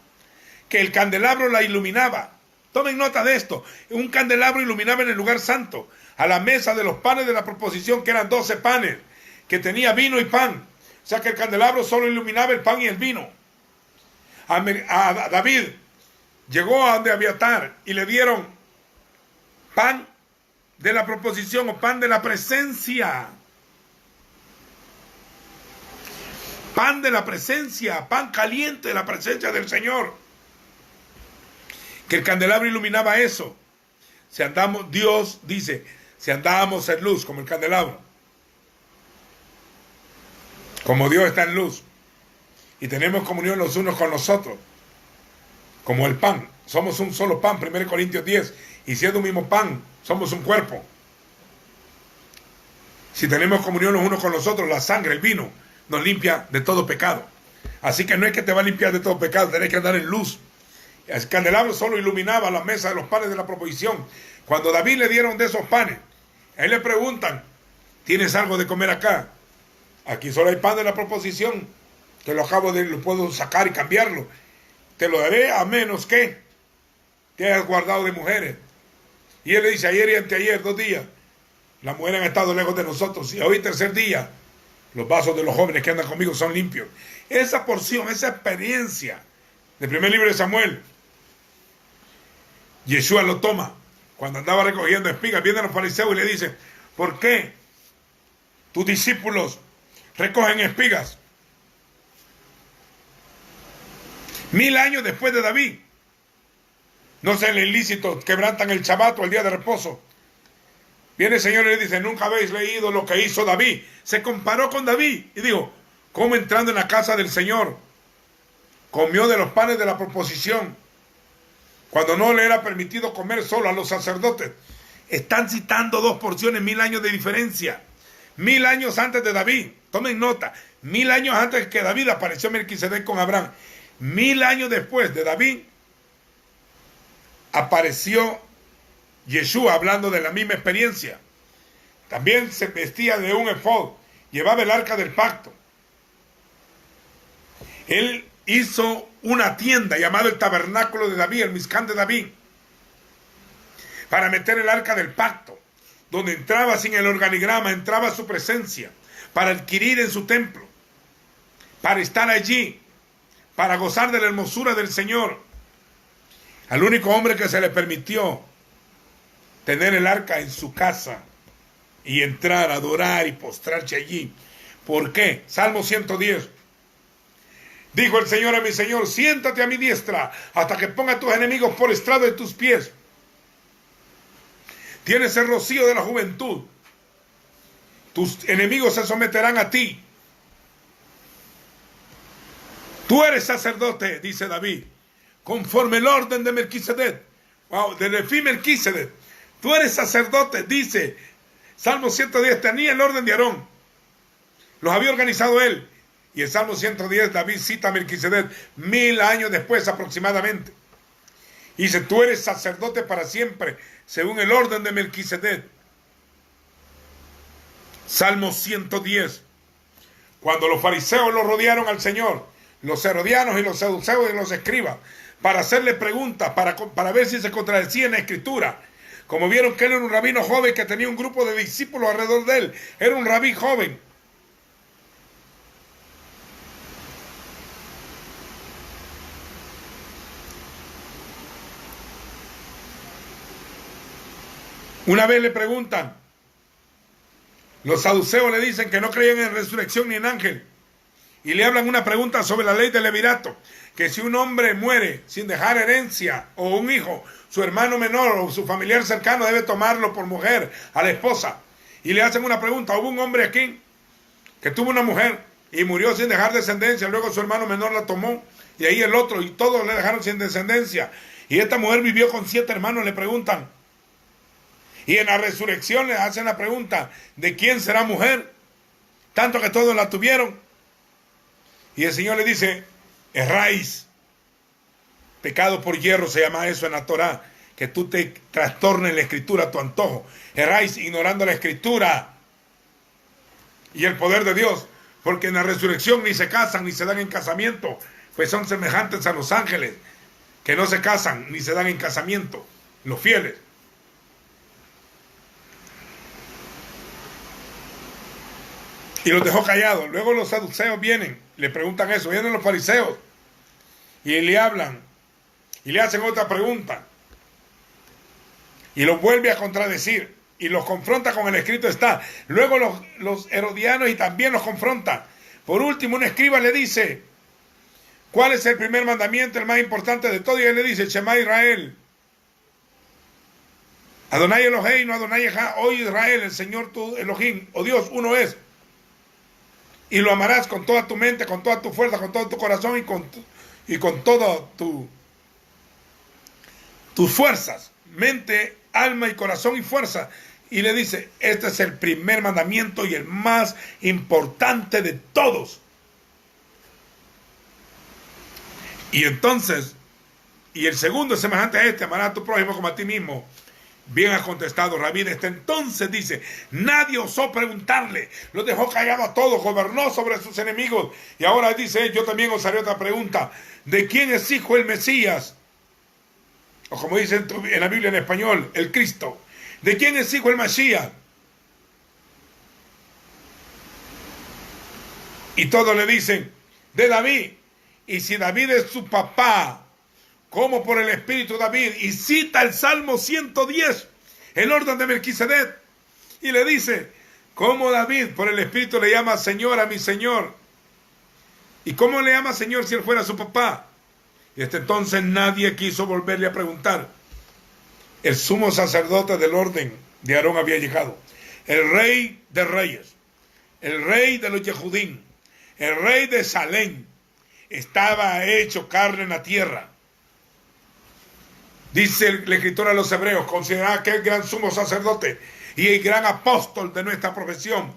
que el candelabro la iluminaba. Tomen nota de esto. Un candelabro iluminaba en el lugar santo, a la mesa de los panes de la proposición, que eran 12 panes, que tenía vino y pan. O sea que el candelabro solo iluminaba el pan y el vino. A David llegó a donde Abiatar y le dieron pan de la proposición o pan de la presencia. Pan de la presencia, pan caliente de la presencia del Señor. Que el candelabro iluminaba eso. Si andamos, Dios dice, si andábamos en luz como el candelabro, como Dios está en luz, y tenemos comunión los unos con los otros, como el pan, somos un solo pan, 1 Corintios 10, y siendo un mismo pan, somos un cuerpo. Si tenemos comunión los unos con los otros, la sangre, el vino, nos limpia de todo pecado. Así que no es que te va a limpiar de todo pecado, tenés que andar en luz. El candelabro solo iluminaba la mesa de los panes de la proposición. Cuando David le dieron de esos panes, a él le preguntan, ¿tienes algo de comer acá? Aquí solo hay pan de la proposición, que lo puedo sacar y cambiarlo. Te lo daré a menos que te hayas guardado de mujeres. Y él le dice, ayer y anteayer, 2 días, las mujeres han estado lejos de nosotros, y hoy 3er día, los vasos de los jóvenes que andan conmigo son limpios. Esa porción, esa experiencia del primer libro de Samuel, Yeshua lo toma cuando andaba recogiendo espigas. Vienen los fariseos y le dicen, ¿por qué tus discípulos recogen espigas? 1000 años después de David. No sean ilícitos, quebrantan el Shabbat o el día de reposo. Viene el Señor y le dice, nunca habéis leído lo que hizo David. Se comparó con David y dijo, ¿cómo entrando en la casa del Señor comió de los panes de la proposición, cuando no le era permitido comer solo a los sacerdotes? Están citando 2 porciones, 1000 años de diferencia. 1000 años antes de David, tomen nota, 1000 años antes que David apareció Melquisedec con Abraham. 1000 años después de David apareció Yeshua hablando de la misma experiencia. También se vestía de un efod, llevaba el arca del pacto. Él hizo una tienda llamada el tabernáculo de David, el Mizcán de David, para meter el arca del pacto, donde entraba sin el organigrama, entraba su presencia, para adquirir en su templo, para estar allí, para gozar de la hermosura del Señor. Al único hombre que se le permitió tener el arca en su casa y entrar, adorar y postrarse allí. ¿Por qué? Salmo 110. Dijo el Señor a mi Señor: siéntate a mi diestra hasta que ponga a tus enemigos por estrado de tus pies. Tienes el rocío de la juventud. Tus enemigos se someterán a ti. Tú eres sacerdote, dice David, conforme el orden de Melquisedec. Wow, de Leví Melquisedec. Tú eres sacerdote, dice Salmo 110, tenía el orden de Aarón. Los había organizado él. Y el Salmo 110, David cita a Melquisedec 1000 años después aproximadamente. Y dice: tú eres sacerdote para siempre, según el orden de Melquisedec. Salmo 110. Cuando los fariseos lo rodearon al Señor, los herodianos y los saduceos y los escribas, para hacerle preguntas, para ver si se contradecía en la Escritura. Como vieron que él era un rabino joven que tenía un grupo de discípulos alrededor de él. Era un rabí joven. Una vez le preguntan, los saduceos le dicen que no creían en resurrección ni en ángel, y le hablan una pregunta sobre la ley del levirato, que si un hombre muere sin dejar herencia o un hijo, su hermano menor o su familiar cercano debe tomarlo por mujer a la esposa. Y le hacen una pregunta: hubo un hombre aquí que tuvo una mujer y murió sin dejar descendencia, luego su hermano menor la tomó, y ahí el otro, y todos le dejaron sin descendencia, y esta mujer vivió con 7 hermanos. Le preguntan, y en la resurrección le hacen la pregunta: ¿de quién será mujer? Tanto que todos la tuvieron. Y el Señor le dice: erráis. Pecado por hierro se llama eso en la Torá, que tú te trastornes la Escritura a tu antojo. Erráis ignorando la Escritura y el poder de Dios, porque en la resurrección ni se casan ni se dan en casamiento, pues son semejantes a los ángeles, que no se casan ni se dan en casamiento, los fieles. Y los dejó callados. Luego los saduceos vienen, le preguntan eso, vienen los fariseos y le hablan y le hacen otra pregunta y los vuelve a contradecir y los confronta con el escrito está. Luego los herodianos y también los confronta. Por último, un escriba le dice: ¿cuál es el primer mandamiento, el más importante de todo? Y él le dice: Shema Israel, Adonai Eloheinu, Adonai Echad, oye Israel, el Señor tu Elohim, o Dios, uno es. Y lo amarás con toda tu mente, con toda tu fuerza, con todo tu corazón y con todas tus fuerzas, mente, alma y corazón y fuerza. Y le dice: este es el primer mandamiento y el más importante de todos. Y entonces, y el segundo es semejante a este: amarás a tu prójimo como a ti mismo. Bien has contestado, Rabí. Desde entonces, dice, nadie osó preguntarle. Los dejó callados a todos, gobernó sobre sus enemigos. Y ahora dice: yo también os haré otra pregunta: ¿de quién es hijo el Mesías? O como dice en la Biblia en español, el Cristo. ¿De quién es hijo el Mashiach? Y todos le dicen: de David. Y si David es su papá, como por el Espíritu David, y cita el Salmo 110, el orden de Melquisedec, y le dice: ¿cómo David por el Espíritu le llama Señor a mi Señor? ¿Y cómo le llama Señor si él fuera su papá? Y desde entonces nadie quiso volverle a preguntar. El sumo sacerdote del orden de Aarón había llegado, el rey de reyes, el rey de los Yehudín, el rey de Salem, estaba hecho carne en la tierra. Dice el escritor a los hebreos: considerad que el gran sumo sacerdote y el gran apóstol de nuestra profesión,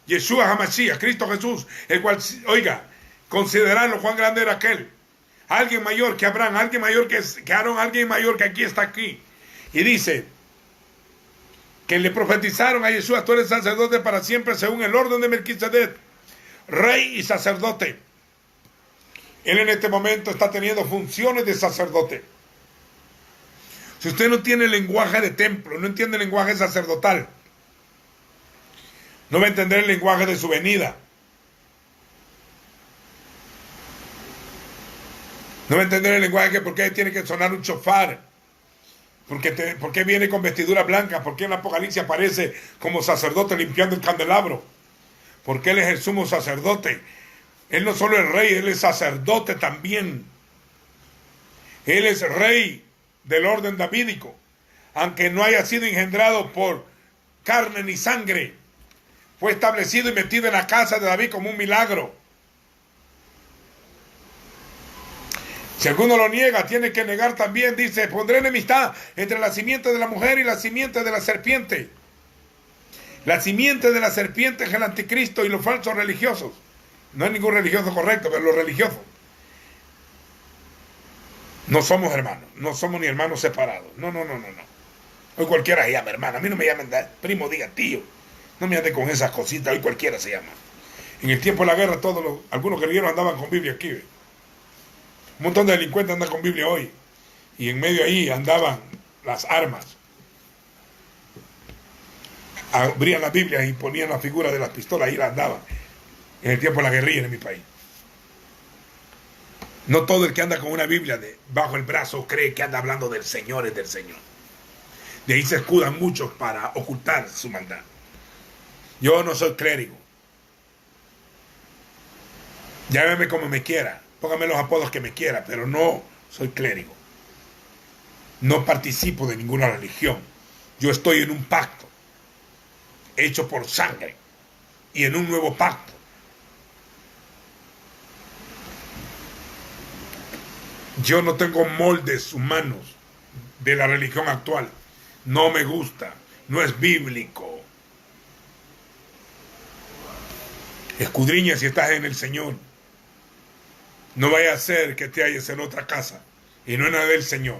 Yeshua HaMashiach, Cristo Jesús, el cual, oiga, consideradlo, cuán grande era aquel. Alguien mayor que Abraham, alguien mayor que Aarón, alguien mayor que aquí está aquí. Y dice que le profetizaron a Yeshua: tú eres sacerdote para siempre según el orden de Melquisedec, rey y sacerdote. Él en este momento está teniendo funciones de sacerdote. Si usted no tiene el lenguaje de templo, no entiende el lenguaje sacerdotal, no va a entender el lenguaje de su venida. No va a entender el lenguaje que por qué tiene que sonar un shofar, por qué viene con vestidura blanca, por qué en el Apocalipsis aparece como sacerdote limpiando el candelabro, porque él es el sumo sacerdote. Él no solo es rey, Él es sacerdote también. Él es rey del orden davídico, aunque no haya sido engendrado por carne ni sangre. Fue establecido y metido en la casa de David como un milagro. Si alguno lo niega, tiene que negar también. Dice, pondré enemistad entre la simiente de la mujer y la simiente de la serpiente. La simiente de la serpiente es el anticristo y los falsos religiosos. No hay ningún religioso correcto, pero los religiosos. No somos hermanos, no somos ni hermanos separados. No. Hoy cualquiera se llama hermano. A mí no me llaman primo, diga tío. No me ande con esas cositas, hoy cualquiera se llama. En el tiempo de la guerra, algunos guerrilleros andaban con Biblia aquí. Un montón de delincuentes andan con Biblia hoy. Y en medio ahí andaban las armas. Abrían las Biblias y ponían la figura de las pistolas, ahí las andaban. En el tiempo de la guerrilla en mi país. No todo el que anda con una Biblia bajo el brazo cree que anda hablando del Señor, es del Señor. De ahí se escudan muchos para ocultar su maldad. Yo no soy clérigo. Llámeme como me quiera. Póngame los apodos que me quiera, pero no soy clérigo. No participo de ninguna religión. Yo estoy en un pacto hecho por sangre y en un nuevo pacto. Yo no tengo moldes humanos de la religión actual. No me gusta. No es bíblico. Escudriña si estás en el Señor. No vaya a ser que te halles en otra casa y no en la del Señor.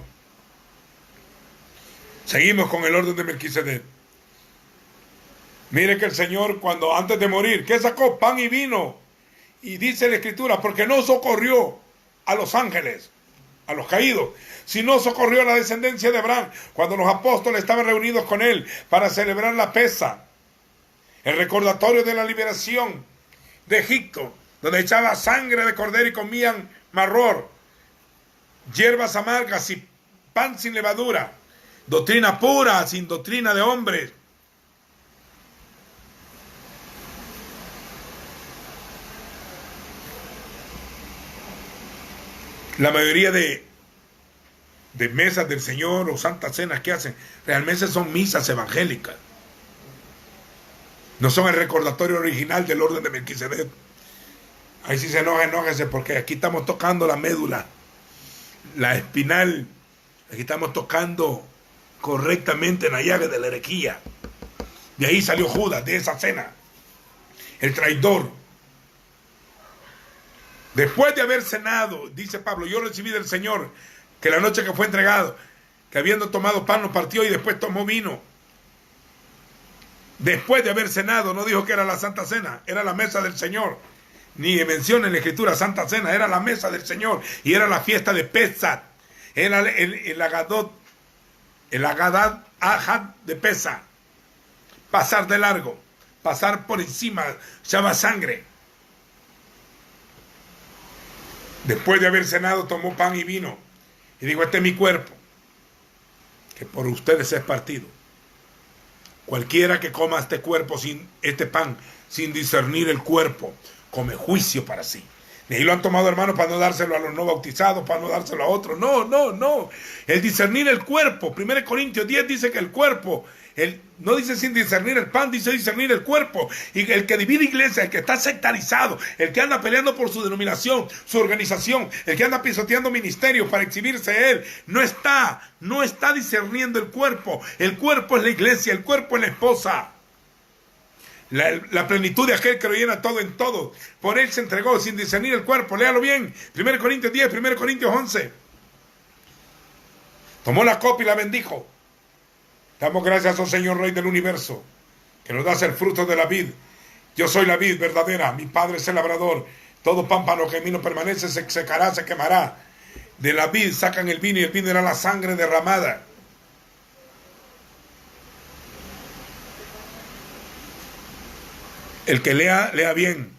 Seguimos con el orden de Melquisedec. Mire que el Señor, cuando antes de morir, ¿qué sacó? Pan y vino. Y dice la Escritura, porque no socorrió a los ángeles, a los caídos, sino socorrió a la descendencia de Abraham, cuando los apóstoles estaban reunidos con él para celebrar la Pesa, el recordatorio de la liberación de Egipto, donde echaba sangre de cordero y comían marror, hierbas amargas y pan sin levadura, doctrina pura, sin doctrina de hombres. La mayoría de mesas del Señor o santas cenas que hacen, realmente son misas evangélicas. No son el recordatorio original del orden de Melquisedec. Ahí sí se enoja, enójese, porque aquí estamos tocando la médula, la espinal. Aquí estamos tocando correctamente en la llaga de la herejía. De ahí salió Judas, de esa cena. El traidor. Después de haber cenado, dice Pablo, yo recibí del Señor que la noche que fue entregado, que habiendo tomado pan lo partió y después tomó vino. Después de haber cenado, no dijo que era la Santa Cena, era la mesa del Señor. Ni menciona en la Escritura Santa Cena, era la mesa del Señor y era la fiesta de Pesach. Era el Agadad Ajad de Pesach. Pasar de largo, pasar por encima, echaba sangre. Después de haber cenado, tomó pan y vino. Y dijo, este es mi cuerpo, que por ustedes es partido. Cualquiera que coma este cuerpo, este pan, sin discernir el cuerpo, come juicio para sí. Y ahí lo han tomado, hermanos, para no dárselo a los no bautizados, para no dárselo a otros. No. El discernir el cuerpo. 1 Corintios 10 dice que el cuerpo, no dice sin discernir el pan, dice discernir el cuerpo. Y el que divide iglesia, el que está sectarizado, el que anda peleando por su denominación, su organización, el que anda pisoteando ministerios para exhibirse él, no está discerniendo el cuerpo. El cuerpo es la iglesia, el cuerpo es la esposa. La plenitud de aquel que lo llena todo en todo. Por él se entregó sin discernir el cuerpo. Léalo bien. 1 Corintios 10, 1 Corintios 11. Tomó la copa y la bendijo. Damos gracias al Señor Rey del universo, que nos da el fruto de la vid. Yo soy la vid verdadera. Mi Padre es el labrador. Todo pámpano que en mí no permanece se secará, se quemará. De la vid sacan el vino y el vino era la sangre derramada. El que lea, lea bien.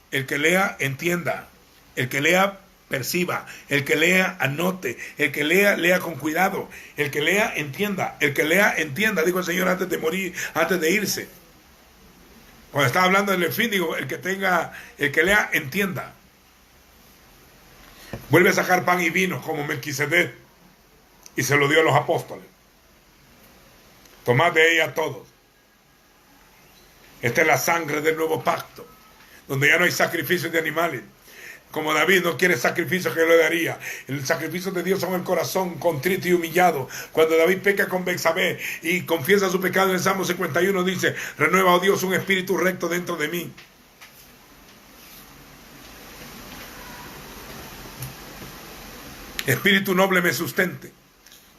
El que lea, entienda. El que lea, perciba. El que lea, anote. El que lea, lea con cuidado. El que lea, entienda. El que lea, entienda, dijo el Señor antes de morir, antes de irse. Cuando estaba hablando del fin, digo, el que lea, entienda. Vuelve a sacar pan y vino como Melquisedec y se lo dio a los apóstoles. Tomad de ella todos. Esta es la sangre del nuevo pacto, donde ya no hay sacrificios de animales. Como David no quiere sacrificio, que le daría. El sacrificio de Dios son el corazón contrito y humillado. Cuando David peca con Betsabé y confiesa su pecado en el Salmo 51, dice: renueva, oh Dios, un espíritu recto dentro de mí. Espíritu noble me sustente.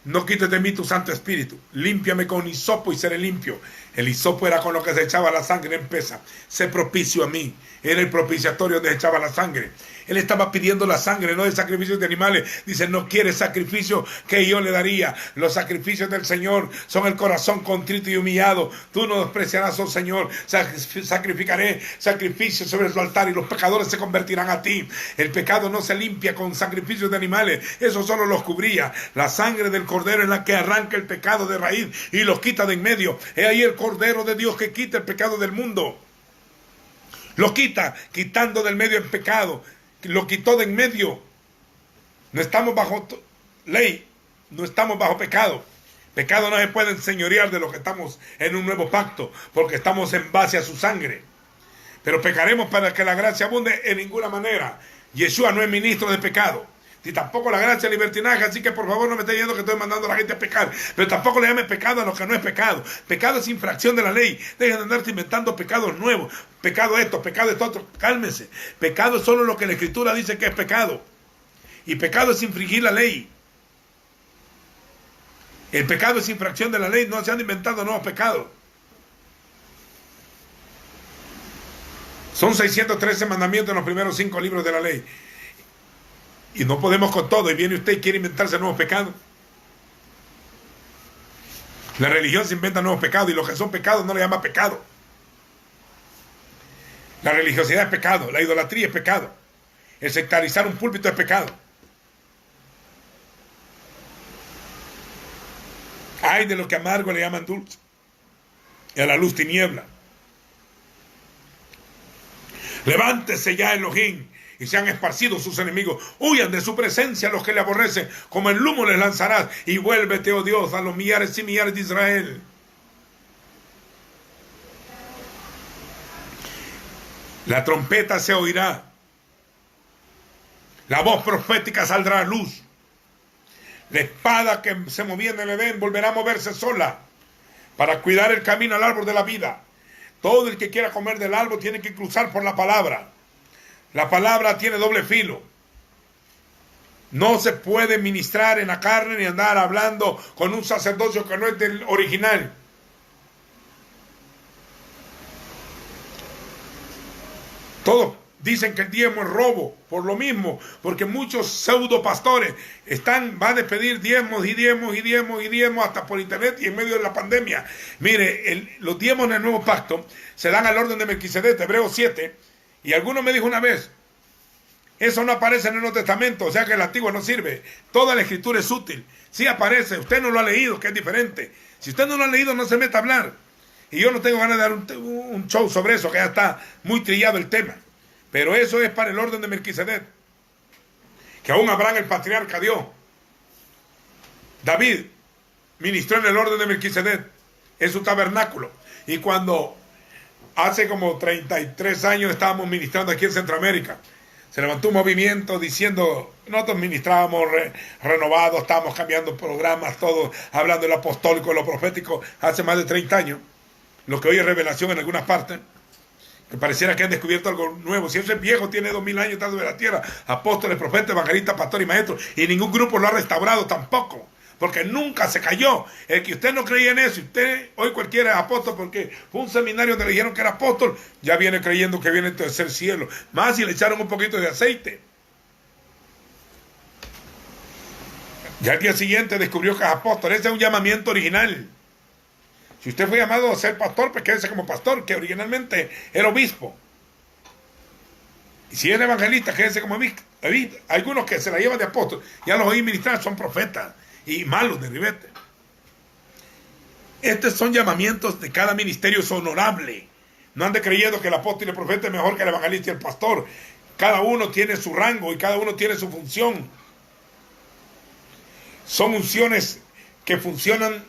No quites de mí tu Santo Espíritu. Límpiame con hisopo y seré limpio. El hisopo era con lo que se echaba la sangre en pesa. Sé propicio a mí. Era el propiciatorio donde se echaba la sangre. Él estaba pidiendo la sangre, no de sacrificios de animales. Dice: no quiere sacrificio, que yo le daría. Los sacrificios del Señor son el corazón contrito y humillado. Tú no despreciarás, oh Señor. Sacrificaré sacrificios sobre su altar y los pecadores se convertirán a ti. El pecado no se limpia con sacrificios de animales. Eso solo los cubría. La sangre del Cordero es la que arranca el pecado de raíz y los quita de en medio. Es ahí el Cordero de Dios que quita el pecado del mundo. Lo quita, quitando del medio el pecado. Lo quitó de en medio. No estamos bajo ley, no estamos bajo pecado. Pecado no se puede enseñorear de lo que estamos en un nuevo pacto, porque estamos en base a su sangre. Pero pecaremos para que la gracia abunde en ninguna manera. Yeshua no es ministro de pecado, ni tampoco la gracia libertinaje, así que por favor no me esté diciendo que estoy mandando a la gente a pecar, pero tampoco le llame pecado a lo que no es pecado. Pecado es infracción de la ley. Dejen de andarse inventando pecados nuevos. Pecado esto otro. Cálmense. Pecado es solo lo que la Escritura dice que es pecado. Y pecado es infringir la ley. El pecado es infracción de la ley. No se han inventado nuevos pecados. Son 613 mandamientos en los primeros 5 libros de la ley. Y no podemos con todo. Y viene usted y quiere inventarse nuevos pecados. La religión se inventa nuevos pecados. Y los que son pecados no le llama pecado. La religiosidad es pecado. La idolatría es pecado. El sectarizar un púlpito es pecado. Hay de lo que amargo le llaman dulce. Y a la luz tiniebla. Levántese ya, Elohim, y sean esparcidos sus enemigos. Huyan de su presencia los que le aborrecen. Como el humo les lanzarás. Y vuélvete, oh Dios, a los millares y millares de Israel. La trompeta se oirá. La voz profética saldrá a luz. La espada que se movía en el Edén volverá a moverse sola para cuidar el camino al árbol de la vida. Todo el que quiera comer del árbol tiene que cruzar por la palabra. La palabra tiene doble filo. No se puede ministrar en la carne ni andar hablando con un sacerdocio que no es del original. Todos dicen que el diezmo es robo, por lo mismo, porque muchos pseudo pastores van a pedir diezmos hasta por internet y en medio de la pandemia. Mire, los diezmos en el nuevo pacto se dan al orden de Melquisedec, Hebreos 7, y alguno me dijo una vez: eso no aparece en el Nuevo Testamento, o sea que el Antiguo no sirve. Toda la Escritura es útil. Sí aparece, usted no lo ha leído, que es diferente. Si usted no lo ha leído, no se meta a hablar. Y yo no tengo ganas de dar un show sobre eso, que ya está muy trillado el tema. Pero eso es para el orden de Melquisedec, que aún Abraham el patriarca dio. David ministró en el orden de Melquisedec, en su tabernáculo. Y cuando hace como 33 años estábamos ministrando aquí en Centroamérica, se levantó un movimiento diciendo, nosotros ministrábamos renovados, estábamos cambiando programas, todos hablando de lo apostólico, de lo profético, hace más de 30 años. Lo que hoy es revelación en algunas partes, que pareciera que han descubierto algo nuevo. Si ese viejo tiene 2000 años estando en la tierra, apóstoles, profetas, evangelistas, pastores y maestros, y ningún grupo lo ha restaurado tampoco, porque nunca se cayó. El que usted no creía en eso, usted hoy cualquiera es apóstol porque fue un seminario donde le dijeron que era apóstol, ya viene creyendo que viene el tercer cielo, más si le echaron un poquito de aceite. Ya al día siguiente descubrió que es apóstol. Ese es un llamamiento original. Si usted fue llamado a ser pastor, pues quédese como pastor, que originalmente era obispo. Y si es evangelista, quédese como obispo. Algunos que se la llevan de apóstol, ya los oí ministrar, son profetas y malos de ribete. Estos son llamamientos de cada ministerio, es honorable. No ande creyendo que el apóstol y el profeta es mejor que el evangelista y el pastor. Cada uno tiene su rango y cada uno tiene su función. Son unciones que funcionan,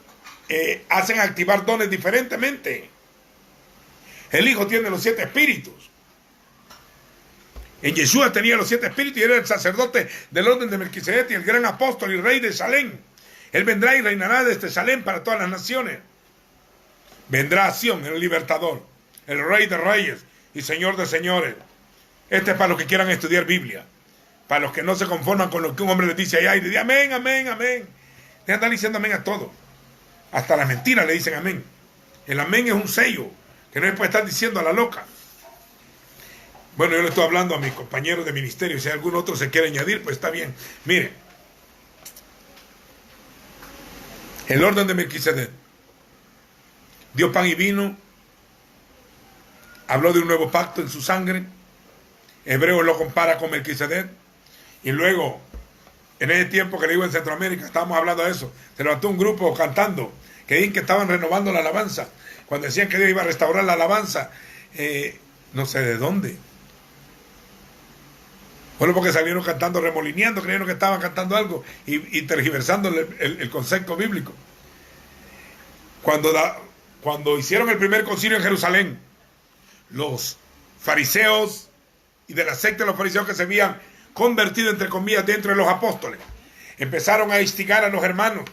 hacen activar dones diferentemente. El Hijo tiene los 7 espíritus. En Yeshua tenía los 7 espíritus y era el sacerdote del orden de Melquisedec y el gran apóstol y rey de Salem. Él vendrá y reinará desde Salem para todas las naciones. Vendrá a Sión, el libertador, el rey de reyes y señor de señores. Este es para los que quieran estudiar Biblia. Para los que no se conforman con lo que un hombre les dice allá y le dice amén, amén, amén. Le están diciendo amén a todo. Hasta las mentiras le dicen amén. El amén es un sello que no le puede estar diciendo a la loca. Bueno, yo le estoy hablando a mis compañeros de ministerio. Si algún otro se quiere añadir, pues está bien. Mire, el orden de Melquisedec dio pan y vino, habló de un nuevo pacto en su sangre. Hebreo lo compara con Melquisedec. Y luego, en ese tiempo que le digo en Centroamérica, estábamos hablando de eso. Se levantó un grupo cantando, que dicen que estaban renovando la alabanza. Cuando decían que Dios iba a restaurar la alabanza, no sé de dónde. Bueno, porque salieron cantando, remolineando, creyeron que estaban cantando algo y tergiversando el concepto bíblico. Cuando hicieron el primer concilio en Jerusalén, los fariseos y de la secta de los fariseos que se habían convertido, entre comillas, dentro de los apóstoles, empezaron a instigar a los hermanos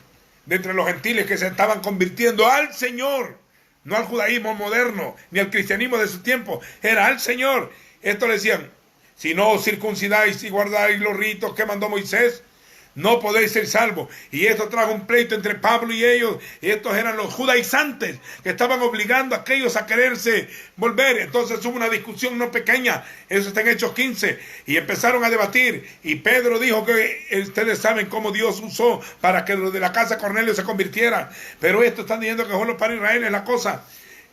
de entre los gentiles que se estaban convirtiendo al Señor, no al judaísmo moderno, ni al cristianismo de su tiempo, era al Señor. Esto le decían: si no os circuncidáis y guardáis los ritos que mandó Moisés, no podéis ser salvos. Y esto trajo un pleito entre Pablo y ellos. Y estos eran los judaizantes que estaban obligando a aquellos a quererse volver. Entonces hubo una discusión no pequeña. Eso está en Hechos 15. Y empezaron a debatir. Y Pedro dijo que ustedes saben cómo Dios usó para que los de la casa de Cornelio se convirtieran. Pero esto están diciendo que solo para Israel es la cosa.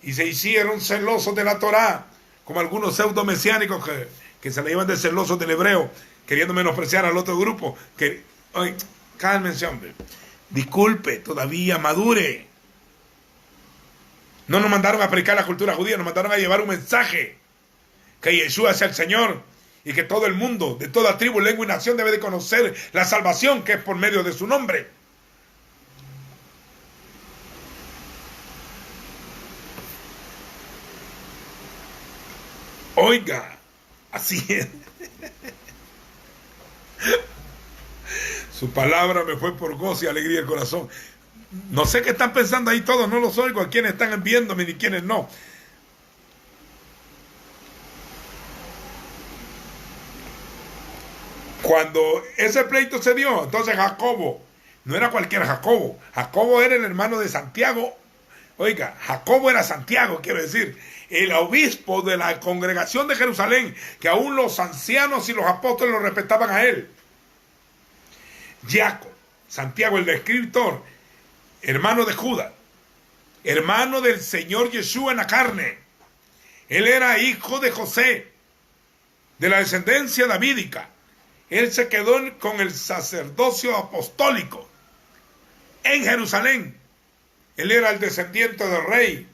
Y se hicieron celosos de la Torá, como algunos pseudo mesiánicos que se le iban de celosos del hebreo, queriendo menospreciar al otro grupo. Oye, cálmense, hombre. Disculpe, todavía madure. No nos mandaron a predicar la cultura judía, nos mandaron a llevar un mensaje: que Yeshua es el Señor y que todo el mundo, de toda tribu, lengua y nación, debe de conocer la salvación que es por medio de su nombre. Oiga, así es. Su palabra me fue por gozo y alegría el corazón. No sé qué están pensando ahí todos, no los oigo, a quienes están viéndome ni quienes no. Cuando ese pleito se dio, entonces Jacobo, no era cualquier Jacobo, Jacobo era el hermano de Santiago. Oiga, Jacobo era Santiago, quiero decir, el obispo de la congregación de Jerusalén, que aún los ancianos y los apóstoles lo respetaban a él. Jacob, Santiago el escritor, hermano de Judas, hermano del Señor Yeshua en la carne. Él era hijo de José, de la descendencia davídica. Él se quedó con el sacerdocio apostólico en Jerusalén. Él era el descendiente del rey.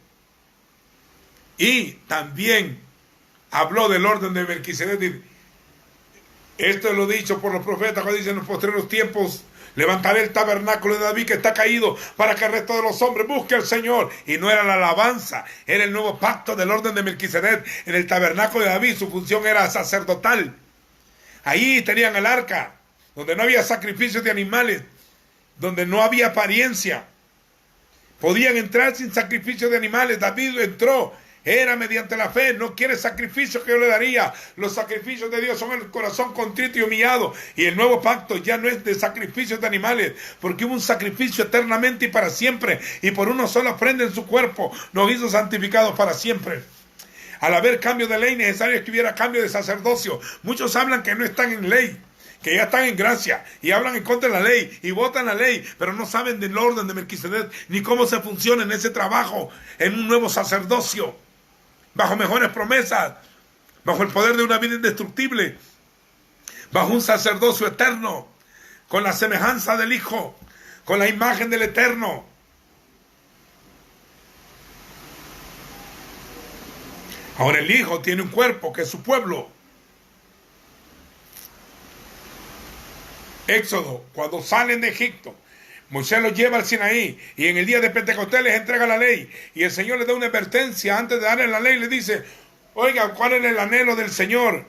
Y también habló del orden de Melquisedec. Esto es lo dicho por los profetas cuando dicen: en los postreros tiempos levantaré el tabernáculo de David que está caído, para que el resto de los hombres busque al Señor. Y no era la alabanza, era el nuevo pacto del orden de Melquisedec. En el tabernáculo de David su función era sacerdotal. Ahí tenían el arca, donde no había sacrificios de animales, donde no había apariencia. Podían entrar sin sacrificio de animales. David entró, era mediante la fe. No quiere sacrificio que yo le daría. Los sacrificios de Dios son el corazón contrito y humillado. Y el nuevo pacto ya no es de sacrificios de animales, porque hubo un sacrificio eternamente y para siempre. Y por una sola ofrenda en su cuerpo nos hizo santificados para siempre. Al haber cambio de ley, necesario que hubiera cambio de sacerdocio. Muchos hablan que no están en ley, que ya están en gracia, y hablan en contra de la ley, y votan la ley, pero no saben del orden de Melquisedec, ni cómo se funciona en ese trabajo, en un nuevo sacerdocio, bajo mejores promesas, bajo el poder de una vida indestructible, bajo un sacerdocio eterno, con la semejanza del Hijo, con la imagen del Eterno. Ahora el Hijo tiene un cuerpo que es su pueblo. Éxodo, cuando salen de Egipto, Moisés los lleva al Sinaí y en el día de Pentecostés les entrega la ley. Y el Señor les da una advertencia antes de darle la ley. Les dice, oiga, ¿cuál es el anhelo del Señor?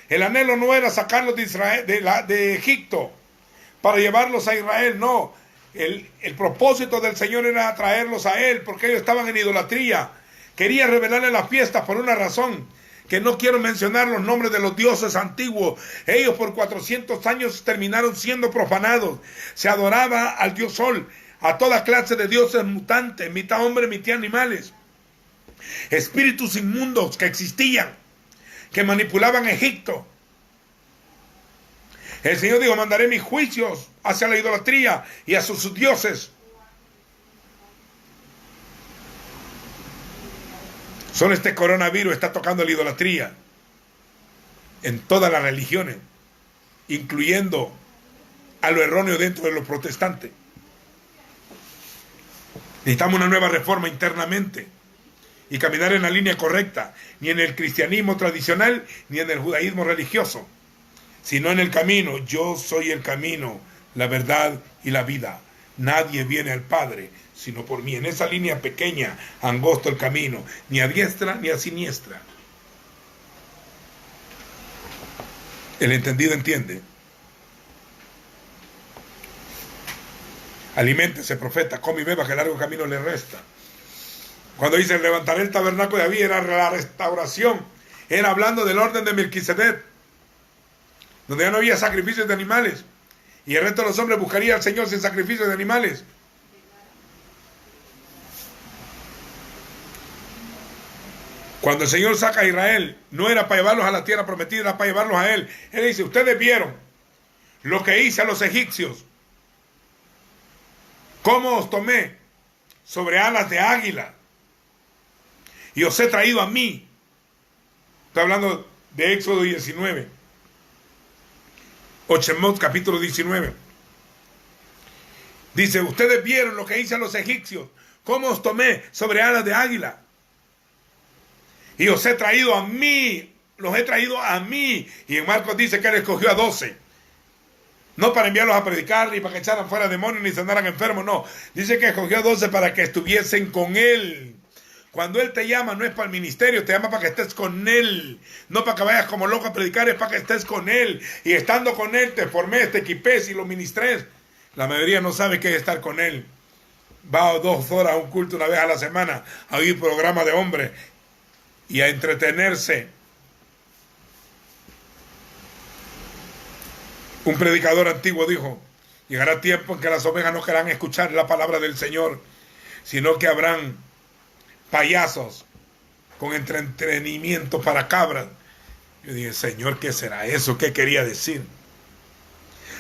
El anhelo no era sacarlos de Israel, de Egipto para llevarlos a Israel, no. El propósito del Señor era traerlos a Él porque ellos estaban en idolatría. Quería revelarle las fiestas por una razón, que no quiero mencionar los nombres de los dioses antiguos. Ellos por 400 años terminaron siendo profanados. Se adoraba al dios Sol, a toda clase de dioses mutantes, mitad hombre, mitad animales. Espíritus inmundos que existían, que manipulaban Egipto. El Señor dijo, mandaré mis juicios hacia la idolatría y a sus dioses. Solo este coronavirus está tocando la idolatría en todas las religiones, incluyendo a lo erróneo dentro de los protestantes. Necesitamos una nueva reforma internamente y caminar en la línea correcta, ni en el cristianismo tradicional, ni en el judaísmo religioso, sino en el camino. Yo soy el camino, la verdad y la vida. Nadie viene al Padre sino por mí. En esa línea pequeña, angosto el camino, ni a diestra ni a siniestra. El entendido entiende. Aliméntese, profeta, come y beba, que largo camino le resta. Cuando dice levantaré el tabernáculo de David, era la restauración. Era hablando del orden de Melquisedec, donde ya no había sacrificios de animales. Y el resto de los hombres buscaría al Señor sin sacrificios de animales. Cuando el Señor saca a Israel, no era para llevarlos a la tierra prometida, era para llevarlos a Él. Él dice, ustedes vieron lo que hice a los egipcios, cómo os tomé sobre alas de águila y os he traído a mí. Estoy hablando de Éxodo 19. O Shemot capítulo 19. Dice, ustedes vieron lo que hice a los egipcios, cómo os tomé sobre alas de águila y os he traído a mí, los he traído a mí. Y en Marcos dice que Él escogió a 12. No para enviarlos a predicar, ni para que echaran fuera demonios, ni se andaran enfermos, no. Dice que escogió a 12 para que estuviesen con Él. Cuando Él te llama, no es para el ministerio, te llama para que estés con Él. No para que vayas como loco a predicar, es para que estés con Él. Y estando con Él, te formé, te equipé y lo ministré. La mayoría no sabe qué es estar con Él. Va 2 horas a un culto una vez a la semana, a oír programas de hombres y a entretenerse. Un predicador antiguo dijo, llegará tiempo en que las ovejas no querrán escuchar la palabra del Señor, sino que habrán payasos con entretenimiento para cabras. Yo dije, Señor, ¿qué será eso? ¿Qué quería decir?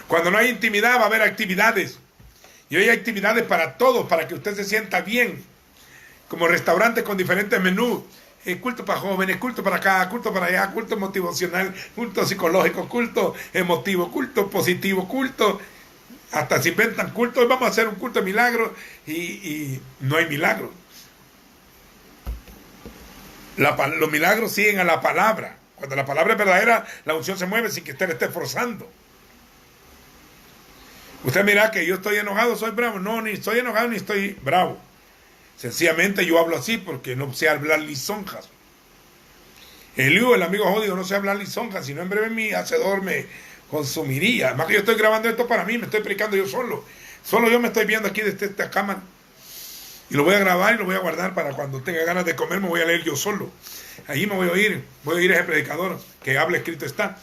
Cuando no hay intimidad va a haber actividades. Y hoy hay actividades para todos, para que usted se sienta bien. Como restaurantes con diferentes menús. Culto para jóvenes, culto para acá, culto para allá, culto motivacional, culto psicológico, culto emotivo, culto positivo, culto, hasta se inventan cultos. Hoy vamos a hacer un culto de milagro y no hay milagro. Los milagros siguen a la palabra. Cuando la palabra es verdadera, la unción se mueve sin que usted le esté forzando. Usted mira que yo estoy enojado, soy bravo. No, ni estoy enojado ni estoy bravo. Sencillamente yo hablo así porque no sé hablar lisonjas. Eliú, el amigo jodido, no sé hablar lisonjas, sino en breve mi hacedor me consumiría. Además que yo estoy grabando esto para mí, me estoy predicando yo solo. Solo yo me estoy viendo aquí desde esta cámara. Y lo voy a grabar y lo voy a guardar para cuando tenga ganas de comer, me voy a leer yo solo. Allí me voy a oír a ese predicador que habla, escrito está.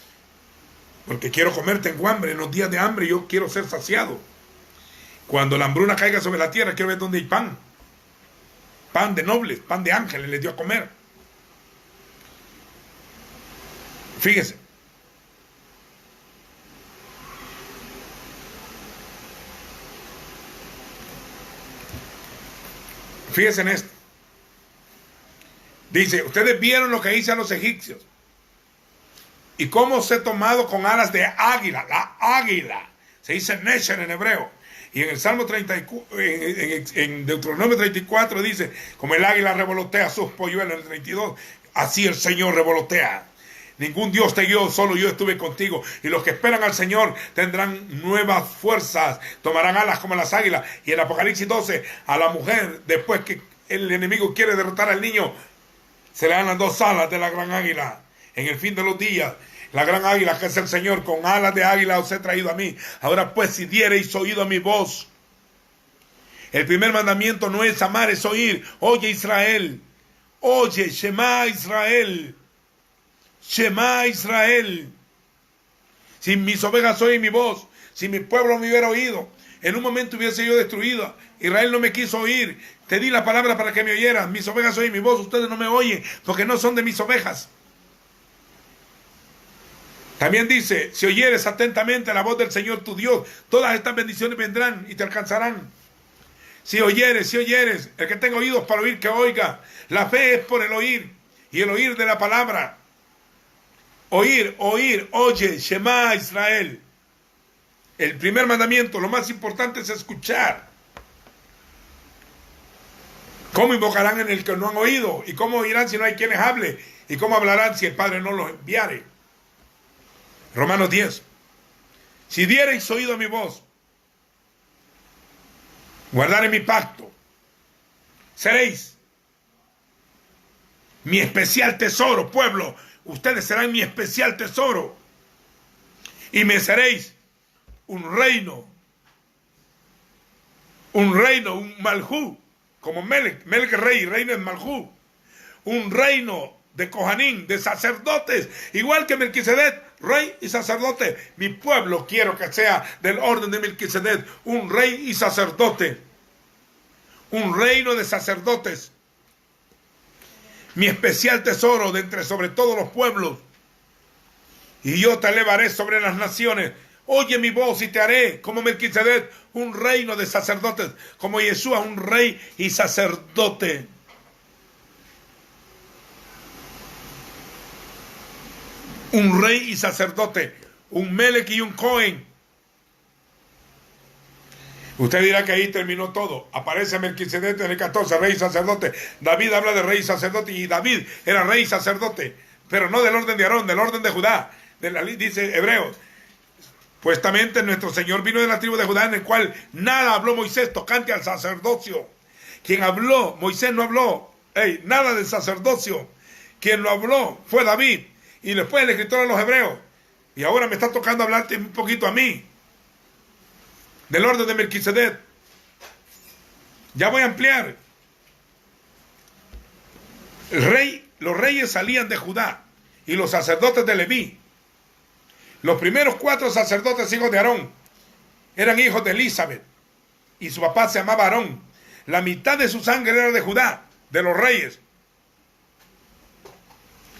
Porque quiero comer, tengo hambre. En los días de hambre yo quiero ser saciado. Cuando la hambruna caiga sobre la tierra, quiero ver dónde hay pan. Pan de nobles, pan de ángeles les dio a comer. Fíjese. Fíjense en esto. Dice, ustedes vieron lo que hice a los egipcios y cómo os he tomado con alas de águila. La águila se dice Nesher en hebreo. Y en el Salmo 34, en Deuteronomio 34 dice, como el águila revolotea sus polluelos. En el 32, así el Señor revolotea. Ningún Dios te guió, solo yo estuve contigo. Y los que esperan al Señor tendrán nuevas fuerzas, tomarán alas como las águilas. Y en Apocalipsis 12, a la mujer, después que el enemigo quiere derrotar al niño, se le dan las dos alas de la gran águila. En el fin de los días, la gran águila, que es el Señor, con alas de águila os he traído a mí. Ahora pues, si diereis oído a mi voz. El primer mandamiento no es amar, es oír. Oye, Israel. Oye, Shema Israel. Shema Israel. Si mis ovejas oyen mi voz, si mi pueblo me hubiera oído, en un momento hubiese yo destruido. Israel no me quiso oír. Te di la palabra para que me oyeran. Mis ovejas oyen mi voz, ustedes no me oyen, porque no son de mis ovejas. También dice, si oyeres atentamente la voz del Señor tu Dios, todas estas bendiciones vendrán y te alcanzarán. Si oyeres, el que tenga oídos para oír, que oiga. La fe es por el oír, y el oír de la palabra. Oír, oye, Shema Israel. El primer mandamiento, lo más importante es escuchar. ¿Cómo invocarán en el que no han oído? ¿Y cómo oirán si no hay quienes hable? ¿Y cómo hablarán si el Padre no los enviare? Romanos 10. Si diereis oído a mi voz, guardaré mi pacto, seréis mi especial tesoro, pueblo. Ustedes serán mi especial tesoro. Y me seréis un reino, un maljú, como Melech es rey, reino es maljú. Un reino de Kohanim, de sacerdotes, igual que Melquisedec, rey y sacerdote. Mi pueblo quiero que sea del orden de Melquisedec, un rey y sacerdote. Un reino de sacerdotes. Mi especial tesoro de entre sobre todos los pueblos. Y yo te elevaré sobre las naciones. Oye mi voz y te haré como Melquisedec, un reino de sacerdotes, como Yeshua, un rey y sacerdote. Un rey y sacerdote, un Melech y un Cohen. Usted dirá que ahí terminó todo. Aparece Melquisedec en el 14, rey y sacerdote. David habla de rey y sacerdote, y David era rey y sacerdote, pero no del orden de Aarón, del orden de Judá. Dice Hebreos. Puestamente nuestro Señor vino de la tribu de Judá, en el cual nada habló Moisés tocante al sacerdocio. Quien habló, Moisés no habló, nada del sacerdocio. Quien lo habló fue David. Y después el escritor a los hebreos. Y ahora me está tocando hablarte un poquito a mí. Del orden de Melquisedec. Ya voy a ampliar. Los reyes salían de Judá. Y los sacerdotes de Leví. Los primeros 4 sacerdotes hijos de Aarón eran hijos de Elizabeth. Y su papá se llamaba Aarón. La mitad de su sangre era de Judá, de los reyes.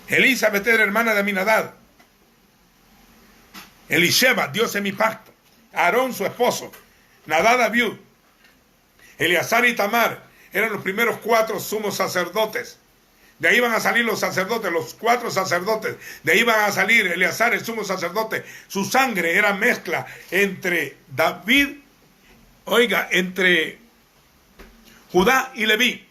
Elizabeth era hermana de Aminadab. Elisheba, Dios es mi pacto. Aarón, su esposo. Nadab, Abiud. Eleazar y Tamar eran los primeros 4 sumos sacerdotes. De ahí van a salir los sacerdotes, los 4 sacerdotes. De ahí van a salir Eleazar, el sumo sacerdote. Su sangre era mezcla entre David, entre Judá y Leví.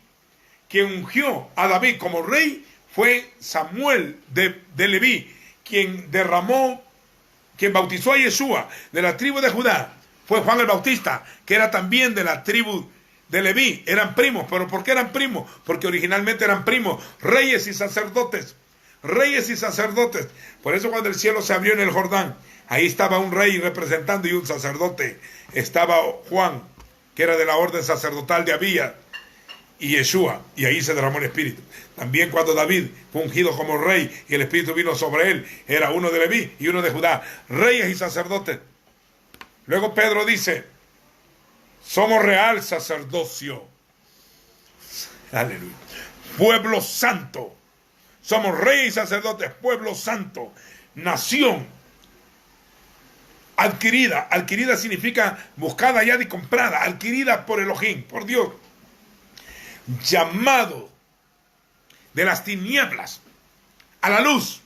Quien ungió a David como rey fue Samuel de Leví. Quien bautizó a Yeshua de la tribu de Judá fue Juan el Bautista, que era también de la tribu de Leví. Eran primos. ¿Pero por qué eran primos? Porque originalmente eran primos, reyes y sacerdotes. Reyes y sacerdotes. Por eso cuando el cielo se abrió en el Jordán, ahí estaba un rey representando y un sacerdote. Estaba Juan, que era de la orden sacerdotal de Abías, y Yeshua, y ahí se derramó el Espíritu. También cuando David fue ungido como rey y el Espíritu vino sobre él, era uno de Leví y uno de Judá, reyes y sacerdotes. Luego Pedro dice, somos real sacerdocio, aleluya, pueblo santo. Somos reyes y sacerdotes, pueblo santo, nación adquirida. Adquirida significa buscada, hallada y comprada, adquirida por Elohim, por Dios. Llamado de las tinieblas a la luz,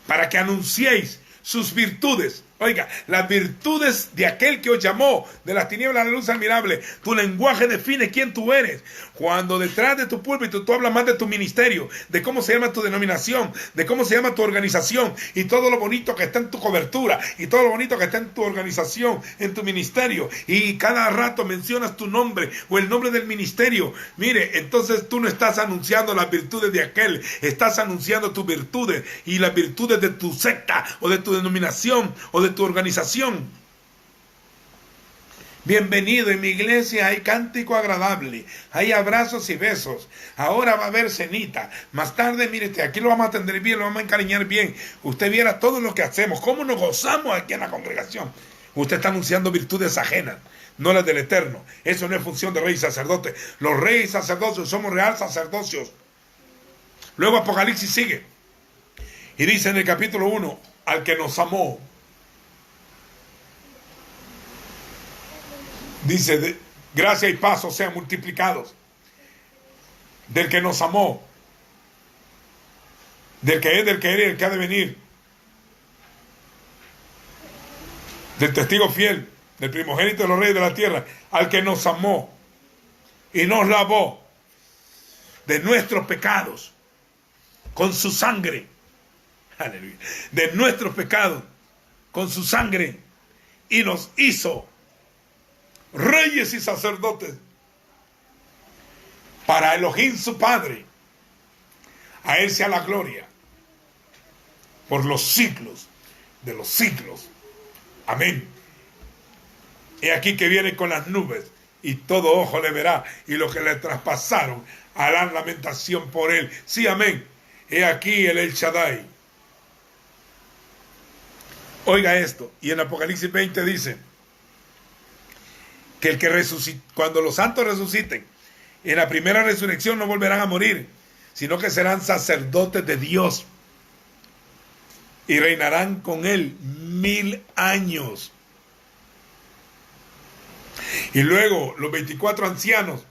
para que anunciéis sus virtudes Oiga, las virtudes de aquel que os llamó de las tinieblas a la luz admirable. Tu lenguaje define quién tú eres. Cuando detrás de tu púlpito tú hablas más de tu ministerio, de cómo se llama tu denominación, de cómo se llama tu organización y todo lo bonito que está en tu cobertura y todo lo bonito que está en tu organización, en tu ministerio, y cada rato mencionas tu nombre o el nombre del ministerio. Mire, entonces tú no estás anunciando las virtudes de aquel, estás anunciando tus virtudes y las virtudes de tu secta o de tu denominación o de tu organización. Bienvenido, en mi iglesia hay cántico agradable, hay abrazos y besos, ahora va a haber cenita, más tarde, mírete, aquí lo vamos a atender bien, lo vamos a encariñar bien, usted viera todo lo que hacemos, cómo nos gozamos aquí en la congregación. Usted está anunciando virtudes ajenas, no las del Eterno. Eso no es función de rey y sacerdote. Los reyes y sacerdocios somos real sacerdocios. Luego Apocalipsis sigue y dice en el capítulo 1, al que nos amó, dice, gracia y paz sean multiplicados. Del que nos amó, del que es, del que era y del que ha de venir, del testigo fiel, del primogénito de los reyes de la tierra, al que nos amó y nos lavó de nuestros pecados con su sangre. Aleluya. De nuestros pecados con su sangre, y nos hizo reyes y sacerdotes para Elohim su Padre. A él sea la gloria por los siglos de los siglos. Amén. He aquí que viene con las nubes, y todo ojo le verá, y los que le traspasaron harán lamentación por él. Sí, amén. He aquí el Shaddai. Oiga esto, y en Apocalipsis 20 dice que el que resucita, cuando los santos resuciten, en la primera resurrección no volverán a morir, sino que serán sacerdotes de Dios y reinarán con él 1000 años. Y luego los 24 ancianos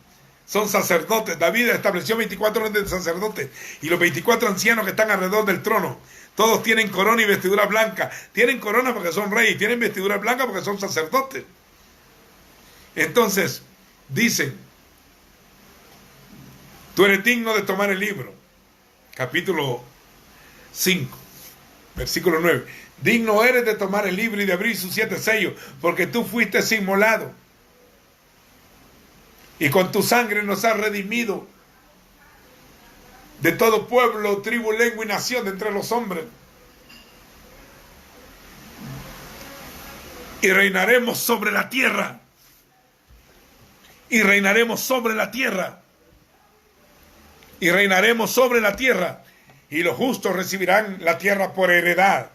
son sacerdotes. David estableció 24 órdenes de sacerdotes, y los 24 ancianos que están alrededor del trono, todos tienen corona y vestidura blanca. Tienen corona porque son reyes, tienen vestidura blanca porque son sacerdotes. Entonces dicen, tú eres digno de tomar el libro. Capítulo 5, versículo 9. Digno eres de tomar el libro y de abrir sus 7 sellos, porque tú fuiste inmolado, y con tu sangre nos has redimido de todo pueblo, tribu, lengua y nación de entre los hombres. Y reinaremos sobre la tierra. Y reinaremos sobre la tierra. Y reinaremos sobre la tierra. Y los justos recibirán la tierra por heredad.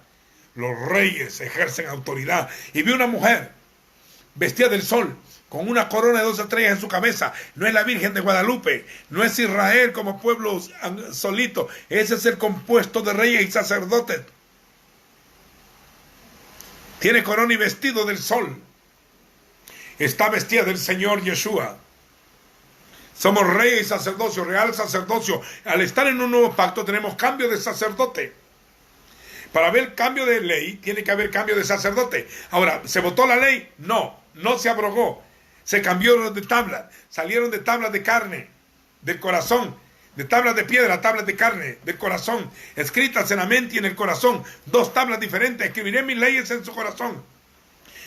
Los reyes ejercen autoridad. Y vi una mujer vestida del sol, con una corona de 2 estrellas en su cabeza. No es la Virgen de Guadalupe, no es Israel como pueblo solito. Ese es el compuesto de reyes y sacerdotes. Tiene corona y vestido del sol. Está vestida del Señor Yeshua. Somos reyes y sacerdocio, real sacerdocio. Al estar en un nuevo pacto tenemos cambio de sacerdote. Para haber cambio de ley, tiene que haber cambio de sacerdote. Ahora, ¿se votó la ley? No, no se abrogó. Se cambió de tablas. Salieron de tablas de carne, del corazón, de tablas de piedra, tablas de carne, del corazón, escritas en la mente y en el corazón. 2 tablas diferentes. Escribiré mis leyes en su corazón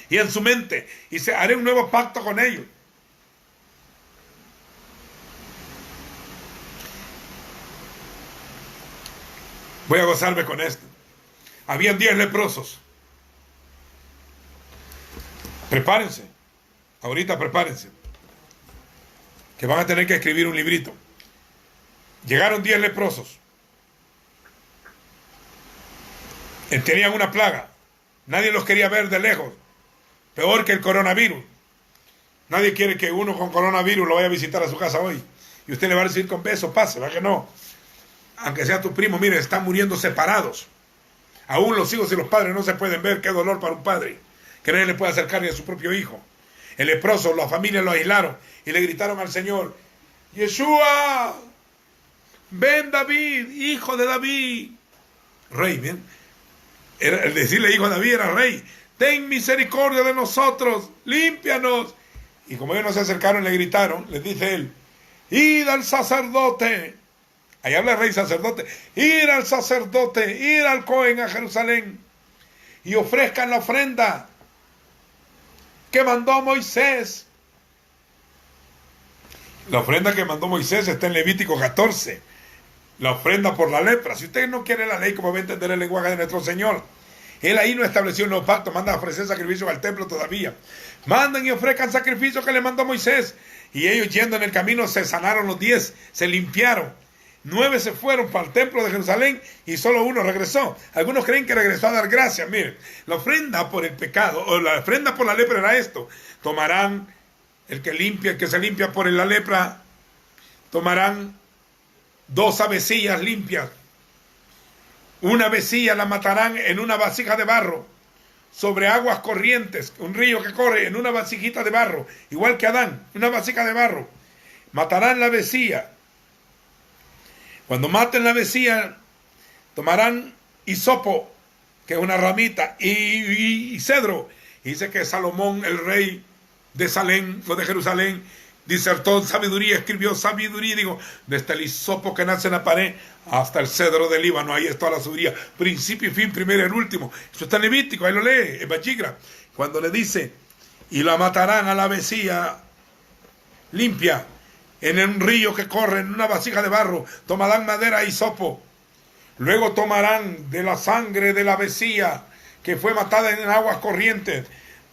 y en su mente, y haré un nuevo pacto con ellos. Voy a gozarme con esto. Habían 10 leprosos. Prepárense. Ahorita prepárense. Que van a tener que escribir un librito. Llegaron 10 leprosos. Tenían una plaga. Nadie los quería ver de lejos. Peor que el coronavirus. Nadie quiere que uno con coronavirus lo vaya a visitar a su casa hoy. Y usted le va a decir con beso, pase, ¿verdad que no? Aunque sea tu primo, mire, están muriendo separados. Aún los hijos y los padres no se pueden ver. Qué dolor para un padre que nadie le puede acercar ni a su propio hijo. El leproso, la familia lo aislaron y le gritaron al Señor: Yeshua, ven David, hijo de David. Rey, bien. El decirle hijo de David era rey. ten misericordia de nosotros, límpianos. Y como ellos no se acercaron, le gritaron, les dice él, id al sacerdote. Ahí habla el rey sacerdote. Ir al sacerdote, ir al Cohen a Jerusalén y ofrezcan la ofrenda que mandó Moisés. La ofrenda que mandó Moisés está en Levítico 14. La ofrenda por la lepra. Si usted no quiere la ley, como va a entender el lenguaje de nuestro Señor, él ahí no estableció un nuevo pacto, manda a ofrecer sacrificios al templo todavía. Mandan y ofrezcan sacrificios que le mandó Moisés. Y ellos yendo en el camino se sanaron los 10, se limpiaron. 9 se fueron para el templo de Jerusalén y solo 1 regresó. Algunos creen que regresó a dar gracias. Miren, la ofrenda por el pecado o la ofrenda por la lepra era esto. Tomarán el que se limpia por la lepra, tomarán 2 avecillas limpias. Una avecilla la matarán en una vasija de barro sobre aguas corrientes, un río que corre en una vasijita de barro, igual que Adán, una vasija de barro. Matarán la avecilla. Cuando maten la avecilla, tomarán hisopo, que es una ramita, y cedro. Y dice que Salomón, el rey de Salem, o de Jerusalén, disertó sabiduría, escribió sabiduría, digo, desde el hisopo que nace en la pared hasta el cedro del Líbano, ahí está la sabiduría, principio y fin, primero y el último. Eso está en Levítico, ahí lo lee, en Bachigra, cuando le dice, y la matarán a la avecilla limpia, en un río que corre, en una vasija de barro, tomarán madera y hisopo. Luego tomarán de la sangre de la avecilla que fue matada en aguas corrientes,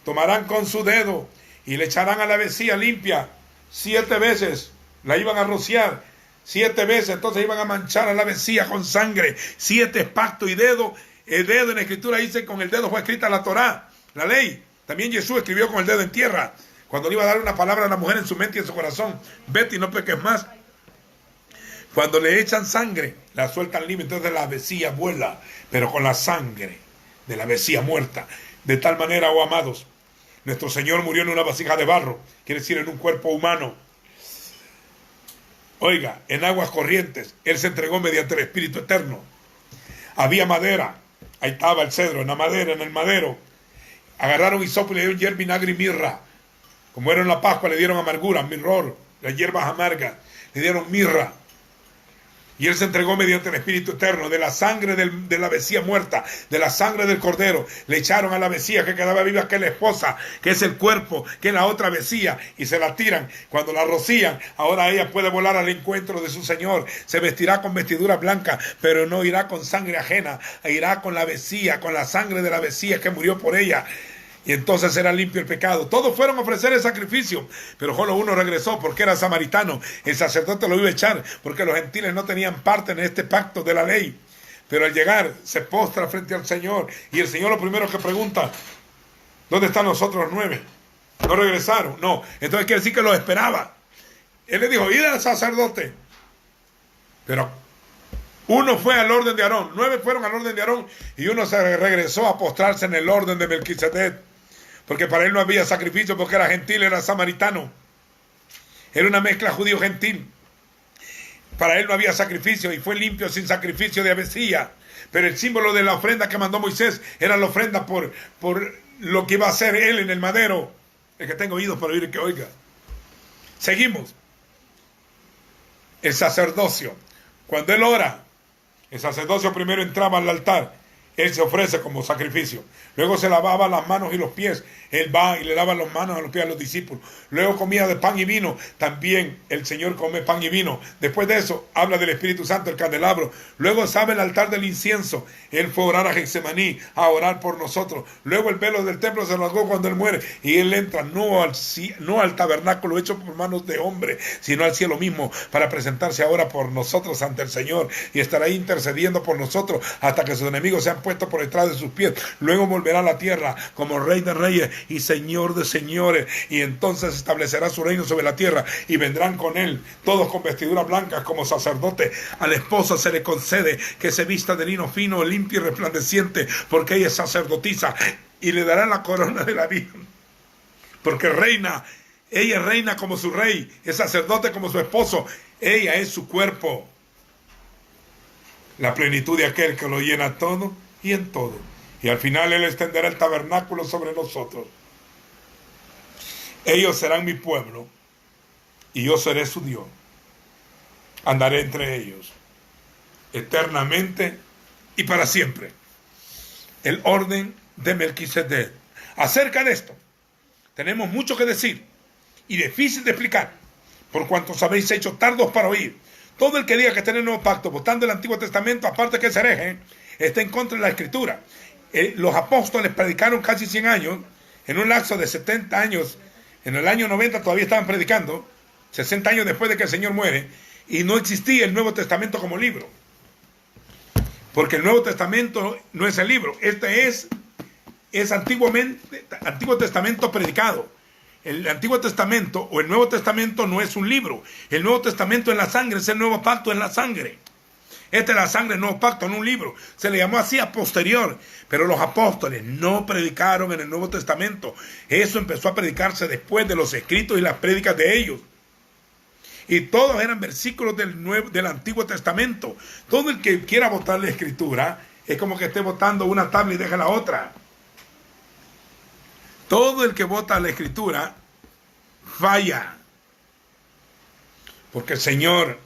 tomarán con su dedo y le echarán a la avecilla limpia 7 veces, la iban a rociar 7 veces, entonces iban a manchar a la avecilla con sangre. 7 es pacto y dedo. El dedo en la escritura dice que con el dedo fue escrita la Torá, la ley. También Jesús escribió con el dedo en tierra, cuando le iba a dar una palabra a la mujer en su mente y en su corazón. Vete y no peques más. Cuando le echan sangre, la sueltan libre, entonces la avecilla vuela, pero con la sangre de la avecilla muerta. De tal manera, oh amados, nuestro Señor murió en una vasija de barro, quiere decir en un cuerpo humano. Oiga, en aguas corrientes, Él se entregó mediante el Espíritu Eterno. Había madera, ahí estaba el cedro, en la madera, en el madero. Agarraron hisopo y le dieron hierba, vinagre y mirra. Como era en la Pascua, le dieron amargura, mirror, las hierbas amargas, le dieron mirra. Y Él se entregó mediante el Espíritu Eterno, de la sangre de la avecilla muerta, de la sangre del cordero. Le echaron a la avecilla que quedaba viva, que es la esposa, que es el cuerpo, que es la otra avecilla, y se la tiran. Cuando la rocían, ahora ella puede volar al encuentro de su Señor. Se vestirá con vestidura blanca, pero no irá con sangre ajena, irá con la avecilla, con la sangre de la avecilla que murió por ella. Y entonces será limpio el pecado. Todos fueron a ofrecer el sacrificio, pero solo uno regresó porque era samaritano. El sacerdote lo iba a echar porque los gentiles no tenían parte en este pacto de la ley. Pero al llegar se postra frente al Señor y el Señor lo primero que pregunta, ¿dónde están los otros 9? ¿No regresaron? No. Entonces quiere decir que los esperaba. Él le dijo, id al sacerdote. Pero uno fue al orden de Aarón, 9 fueron al orden de Aarón y uno se regresó a postrarse en el orden de Melquisedec. Porque para él no había sacrificio, porque era gentil, era samaritano. Era una mezcla judío-gentil. Para él no había sacrificio y fue limpio sin sacrificio de avecilla. Pero el símbolo de la ofrenda que mandó Moisés era la ofrenda por lo que iba a hacer él en el madero. El que tenga oídos para oír que oiga. Seguimos. El sacerdocio. Cuando él ora, el sacerdocio primero entraba al altar. Él se ofrece como sacrificio. Luego se lavaba las manos y los pies. Él va y le lava las manos a los pies a los discípulos. Luego comía de pan y vino. También el Señor come pan y vino. Después de eso, habla del Espíritu Santo, el candelabro. Luego sabe el altar del incienso. Él fue a orar a Getsemaní, a orar por nosotros. Luego el velo del templo se rasgó cuando él muere. Y él entra no al tabernáculo hecho por manos de hombre, sino al cielo mismo, para presentarse ahora por nosotros ante el Señor. Y estará ahí intercediendo por nosotros hasta que sus enemigos sean puesto por detrás de sus pies. Luego volverá a la tierra como Rey de Reyes y Señor de Señores, y entonces establecerá su reino sobre la tierra, y vendrán con él todos con vestiduras blancas como sacerdote. A la esposa se le concede que se vista de lino fino, limpio y resplandeciente, porque ella es sacerdotisa, y le dará la corona de la vida, porque reina. Ella reina como su rey, es sacerdote como su esposo. Ella es su cuerpo, la plenitud de aquel que lo llena todo y en todo. Y al final Él extenderá el tabernáculo sobre nosotros. Ellos serán mi pueblo y yo seré su Dios. Andaré entre ellos eternamente y para siempre. El orden de Melquisedec. Acerca de esto tenemos mucho que decir y difícil de explicar, por cuanto habéis hecho tardos para oír. Todo el que diga que tiene el nuevo pacto, votando el Antiguo Testamento, aparte que es hereje, está en contra de la Escritura. Los apóstoles predicaron casi 100 años, en un lapso de 70 años. En el año 90 todavía estaban predicando, 60 años después de que el Señor muere, y no existía el Nuevo Testamento como libro. Porque el Nuevo Testamento no es el libro, este es Antiguo Testamento predicado. El Antiguo Testamento o el Nuevo Testamento no es un libro. El Nuevo Testamento es la sangre, es el nuevo pacto en la sangre. Esta es la sangre del nuevo pacto, no un libro. Se le llamó así a posterior, pero los apóstoles no predicaron en el Nuevo Testamento. Eso empezó a predicarse después de los escritos y las prédicas de ellos. Y todos eran versículos del Antiguo Testamento. Todo el que quiera votar la Escritura es como que esté votando una tabla y deja la otra. Todo el que vota la Escritura falla. Porque el Señor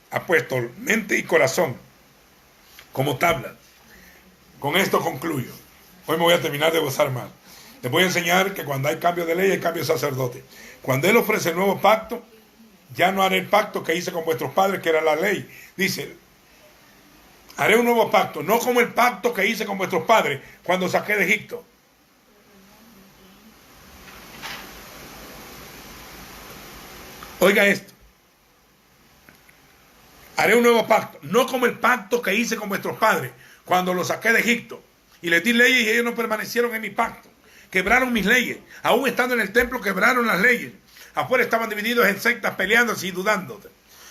ha puesto mente y corazón como tabla. Con esto concluyo. Hoy me voy a terminar de gozar más. Les voy a enseñar que cuando hay cambio de ley hay cambio de sacerdote. Cuando Él ofrece el nuevo pacto, ya no haré el pacto que hice con vuestros padres, que era la ley. Dice, haré un nuevo pacto, no como el pacto que hice con vuestros padres cuando saqué de Egipto. Oiga esto. Haré un nuevo pacto, no como el pacto que hice con vuestros padres cuando los saqué de Egipto. Y les di leyes y ellos no permanecieron en mi pacto. Quebraron mis leyes. Aún estando en el templo quebraron las leyes. Afuera estaban divididos en sectas, peleándose y dudando.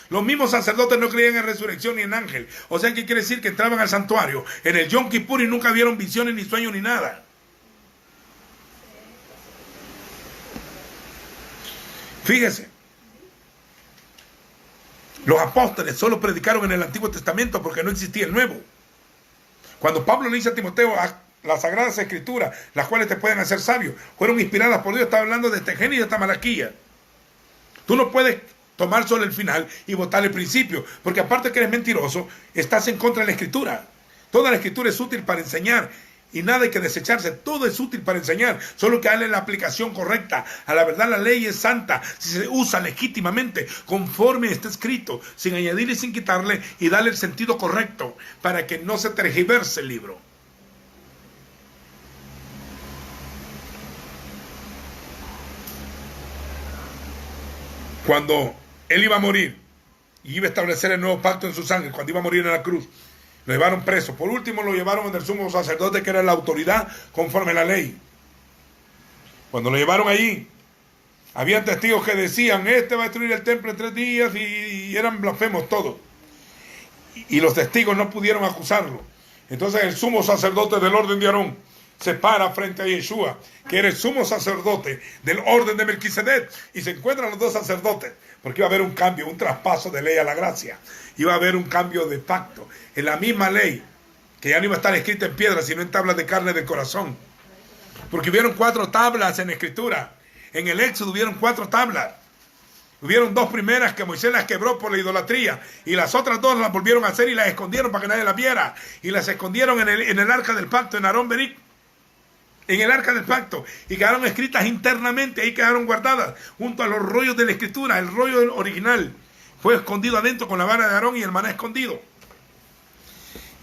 Los mismos sacerdotes no creían en resurrección ni en ángel. O sea, ¿qué quiere decir? Que entraban al santuario en el Yom Kippur y nunca vieron visiones, ni sueños, ni nada. Fíjese. Los apóstoles solo predicaron en el Antiguo Testamento porque no existía el Nuevo. Cuando Pablo le dice a Timoteo, las Sagradas Escrituras, las cuales te pueden hacer sabio, fueron inspiradas por Dios, estaba hablando de este Génesis y de esta Malaquía. Tú no puedes tomar solo el final y votar el principio, porque aparte que eres mentiroso, estás en contra de la Escritura. Toda la Escritura es útil para enseñar y nada hay que desecharse, todo es útil para enseñar, solo que darle la aplicación correcta. A la verdad la ley es santa si se usa legítimamente, conforme está escrito, sin añadirle y sin quitarle, y darle el sentido correcto, para que no se tergiverse el libro. Cuando Él iba a morir y iba a establecer el nuevo pacto en su sangre, cuando iba a morir en la cruz, lo llevaron preso. Por último lo llevaron ante el sumo sacerdote, que era la autoridad conforme a la ley. Cuando lo llevaron allí, había testigos que decían, este va a destruir el templo en 3 días, y eran blasfemos todos. Y los testigos no pudieron acusarlo. Entonces el sumo sacerdote del orden de Aarón se para frente a Yeshua, que era el sumo sacerdote del orden de Melquisedec, y se encuentran los dos sacerdotes, porque iba a haber un cambio, un traspaso de ley a la gracia. Iba a haber un cambio de pacto en la misma ley, que ya no iba a estar escrita en piedra, sino en tablas de carne del corazón. Porque hubieron 4 tablas en la Escritura. En el Éxodo hubieron 4 tablas. Hubieron 2 primeras que Moisés las quebró por la idolatría, y las otras 2 las volvieron a hacer y las escondieron para que nadie las viera, y las escondieron en el arca del pacto, en Aarón Beric, en el arca del pacto, y quedaron escritas internamente, ahí quedaron guardadas junto a los rollos de la Escritura. El rollo original fue escondido adentro con la vara de Aarón y el maná escondido.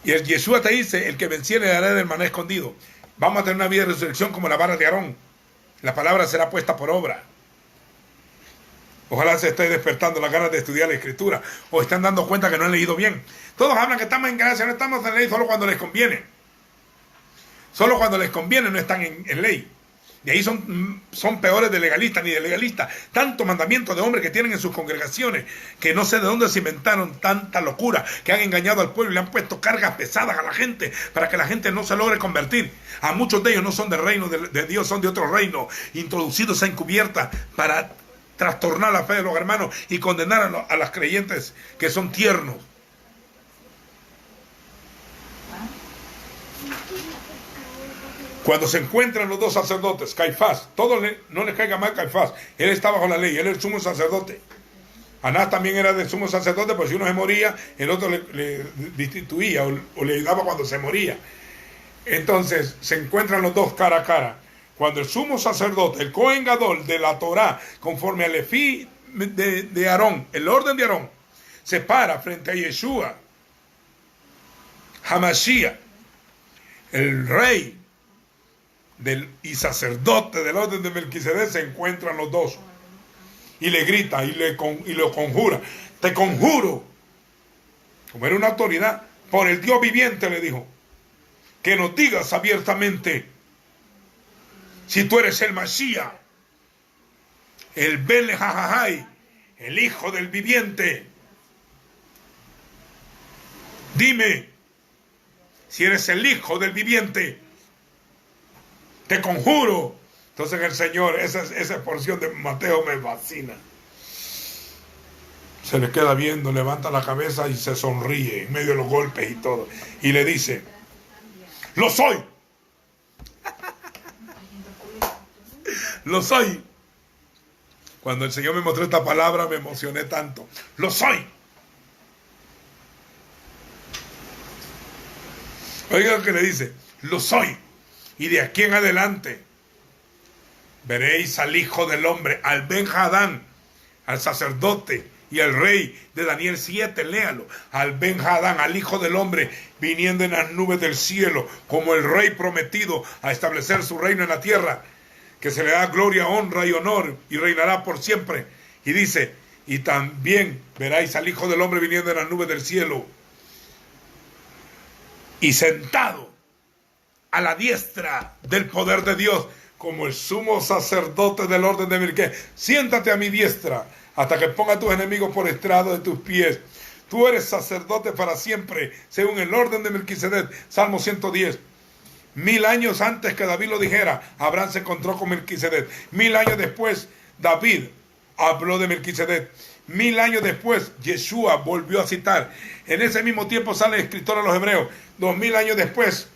Y el Yeshua te dice, el que venciere le daré del maná escondido. Vamos a tener una vida de resurrección como la vara de Aarón. La palabra será puesta por obra. Ojalá se esté despertando las ganas de estudiar la Escritura, o están dando cuenta que no han leído bien. Todos hablan que estamos en gracia, no estamos en ley, solo cuando les conviene. Solo cuando les conviene no están en ley. Y ahí son peores de legalistas ni de legalistas. Tanto mandamiento de hombres que tienen en sus congregaciones, que no sé de dónde se inventaron tanta locura, que han engañado al pueblo y le han puesto cargas pesadas a la gente para que la gente no se logre convertir. A muchos de ellos no son del reino de Dios, son de otro reino, introducidos a encubierta para trastornar la fe de los hermanos y condenar a las creyentes que son tiernos. Cuando se encuentran los dos sacerdotes, Caifás, no le caiga mal Caifás, él está bajo la ley, él es el sumo sacerdote. Anás también era del sumo sacerdote, pues si uno se moría, el otro le destituía o le ayudaba cuando se moría. Entonces se encuentran los dos cara a cara. Cuando el sumo sacerdote, el Cohen Gadol de la Torá, conforme al efí de Aarón, el orden de Aarón, se para frente a Yeshua, Hamashiach, el rey y sacerdote del orden de Melquisedec, se encuentran los dos y le grita y lo conjura. Te conjuro, como era una autoridad, por el Dios viviente, le dijo, que nos digas abiertamente si tú eres el Mashiach, el Ben Jajajai, el hijo del viviente. Dime si eres el hijo del viviente. Te conjuro. Entonces el Señor, esa porción de Mateo me fascina. Se le queda viendo, levanta la cabeza y se sonríe en medio de los golpes y todo. Y le dice, lo soy. Lo soy. Cuando el Señor me mostró esta palabra me emocioné tanto. Lo soy. Oiga lo que le dice. Lo soy. Y de aquí en adelante veréis al Hijo del Hombre, al Ben Hadán, al sacerdote y al rey de Daniel 7, léalo. Al Ben Hadán, al Hijo del Hombre, viniendo en las nubes del cielo, como el rey prometido a establecer su reino en la tierra, que se le da gloria, honra y honor, y reinará por siempre. Y dice, y también veréis al Hijo del Hombre viniendo en las nubes del cielo, y sentado a la diestra del poder de Dios, como el sumo sacerdote del orden de Melquisedec. Siéntate a mi diestra, hasta que ponga a tus enemigos por estrado de tus pies. Tú eres sacerdote para siempre, según el orden de Melquisedec. Salmo 110. 1000 años antes que David lo dijera, Abraham se encontró con Melquisedec. 1000 años después, David habló de Melquisedec. 1000 años después, Yeshua volvió a citar. En ese mismo tiempo sale el escritor a los hebreos. 2000 años después,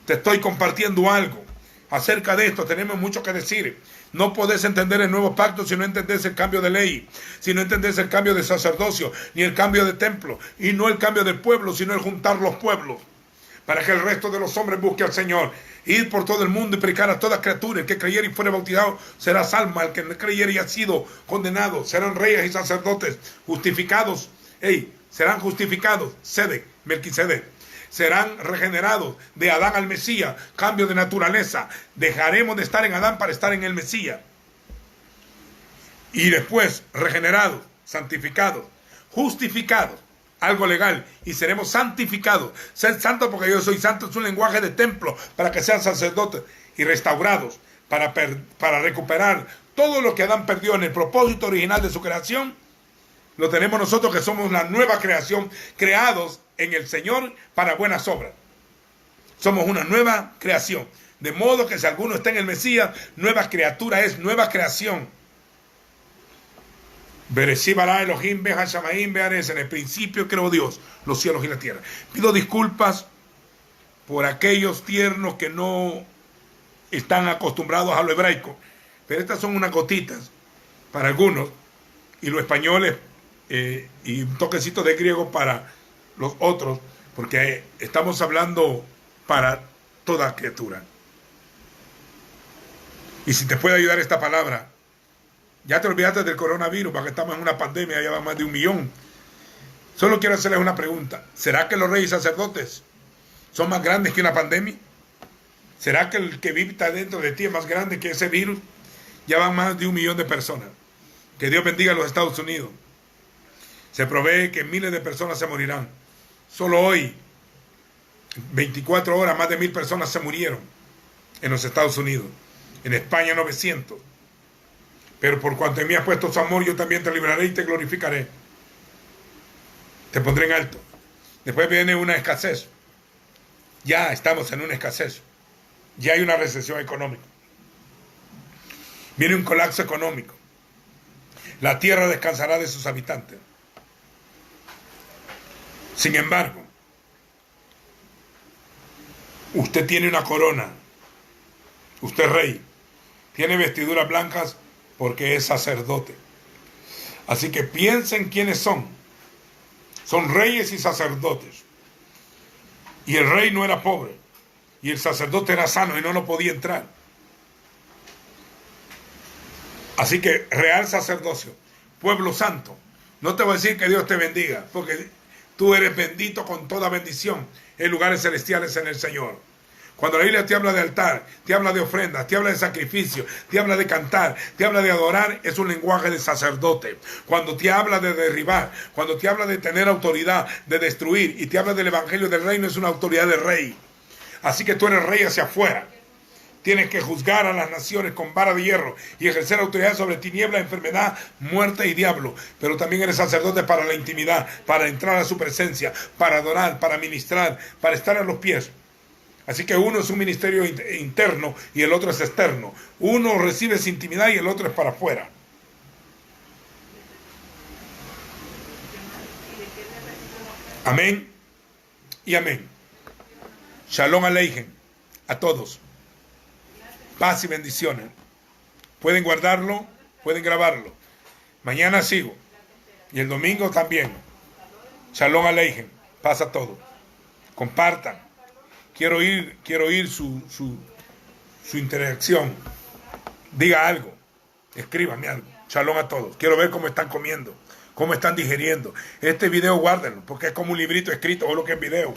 te estoy compartiendo algo. Acerca de esto tenemos mucho que decir. No podés entender el nuevo pacto si no entendés el cambio de ley, si no entendés el cambio de sacerdocio, ni el cambio de templo, y no el cambio del pueblo, sino el juntar los pueblos, para que el resto de los hombres busque al Señor. Ir por todo el mundo y predicar a toda criatura. El que creyere y fuere bautizado será salvo. El que no creyere y ha sido condenado serán reyes y sacerdotes justificados. Serán justificados. Sedec, Melquisedec. Serán regenerados de Adán al Mesías. Cambio de naturaleza. Dejaremos de estar en Adán para estar en el Mesías. Y después regenerados, santificados, justificados. Algo legal, y seremos santificados. Ser santos porque yo soy santo es un lenguaje de templo, para que sean sacerdotes y restaurados, para recuperar todo lo que Adán perdió en el propósito original de su creación. Lo tenemos nosotros, que somos la nueva creación, creados en el Señor para buenas obras. Somos una nueva creación, de modo que si alguno está en el Mesías, nueva criatura es, nueva creación. Bereshit bara Elohim be Hashamaim be Ares. En el principio creó Dios los cielos y la tierra. Pido disculpas por aquellos tiernos que no están acostumbrados a lo hebraico, pero estas son unas gotitas para algunos, y los españoles, y un toquecito de griego para los otros, porque estamos hablando para toda criatura. Y si te puede ayudar esta palabra, ya te olvidaste del coronavirus, porque estamos en una pandemia, ya va más de 1 millón. Solo quiero hacerles una pregunta. ¿Será que los reyes y sacerdotes son más grandes que una pandemia? ¿Será que el que vive dentro de ti es más grande que ese virus? Ya van más de 1 millón de personas. Que Dios bendiga a los Estados Unidos. Se provee que miles de personas se morirán. Solo hoy, 24 horas, más de 1000 personas se murieron en los Estados Unidos. En España 900. Pero por cuanto en mí has puesto su amor, yo también te libraré y te glorificaré. Te pondré en alto. Después viene una escasez. Ya estamos en una escasez. Ya hay una recesión económica. Viene un colapso económico. La tierra descansará de sus habitantes. Sin embargo, usted tiene una corona Usted es rey. Tiene vestiduras blancas porque es sacerdote. Así que piensen quiénes son. Son reyes y sacerdotes. Y el rey no era pobre. Y el sacerdote era sano y no podía entrar. Así que real sacerdocio, pueblo santo. No te voy a decir que Dios te bendiga, porque tú eres bendito con toda bendición en lugares celestiales en el Señor. Cuando la Biblia te habla de altar, te habla de ofrendas, te habla de sacrificio, te habla de cantar, te habla de adorar, es un lenguaje de sacerdote. Cuando te habla de derribar, cuando te habla de tener autoridad, de destruir, y te habla del evangelio del reino, es una autoridad de rey. Así que tú eres rey hacia afuera. Tienes que juzgar a las naciones con vara de hierro y ejercer autoridad sobre tiniebla, enfermedad, muerte y diablo. Pero también eres sacerdote para la intimidad, para entrar a su presencia, para adorar, para ministrar, para estar a los pies. Así que uno es un ministerio interno y el otro es externo. Uno recibe esa intimidad y el otro es para afuera. Amén y amén. Shalom Aleichem a todos. Paz y bendiciones. Pueden guardarlo, pueden grabarlo. Mañana sigo. Y el domingo también. Shalom Aleichem. Paz a todos. Compartan. Quiero oír su interacción. Diga algo. Escríbame algo. Shalom a todos. Quiero ver cómo están comiendo. Cómo están digiriendo. Este video guárdenlo, porque es como un librito escrito o lo que es video.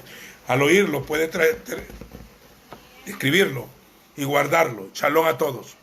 Al oírlo puede escribirlo y guardarlo. Shalom a todos.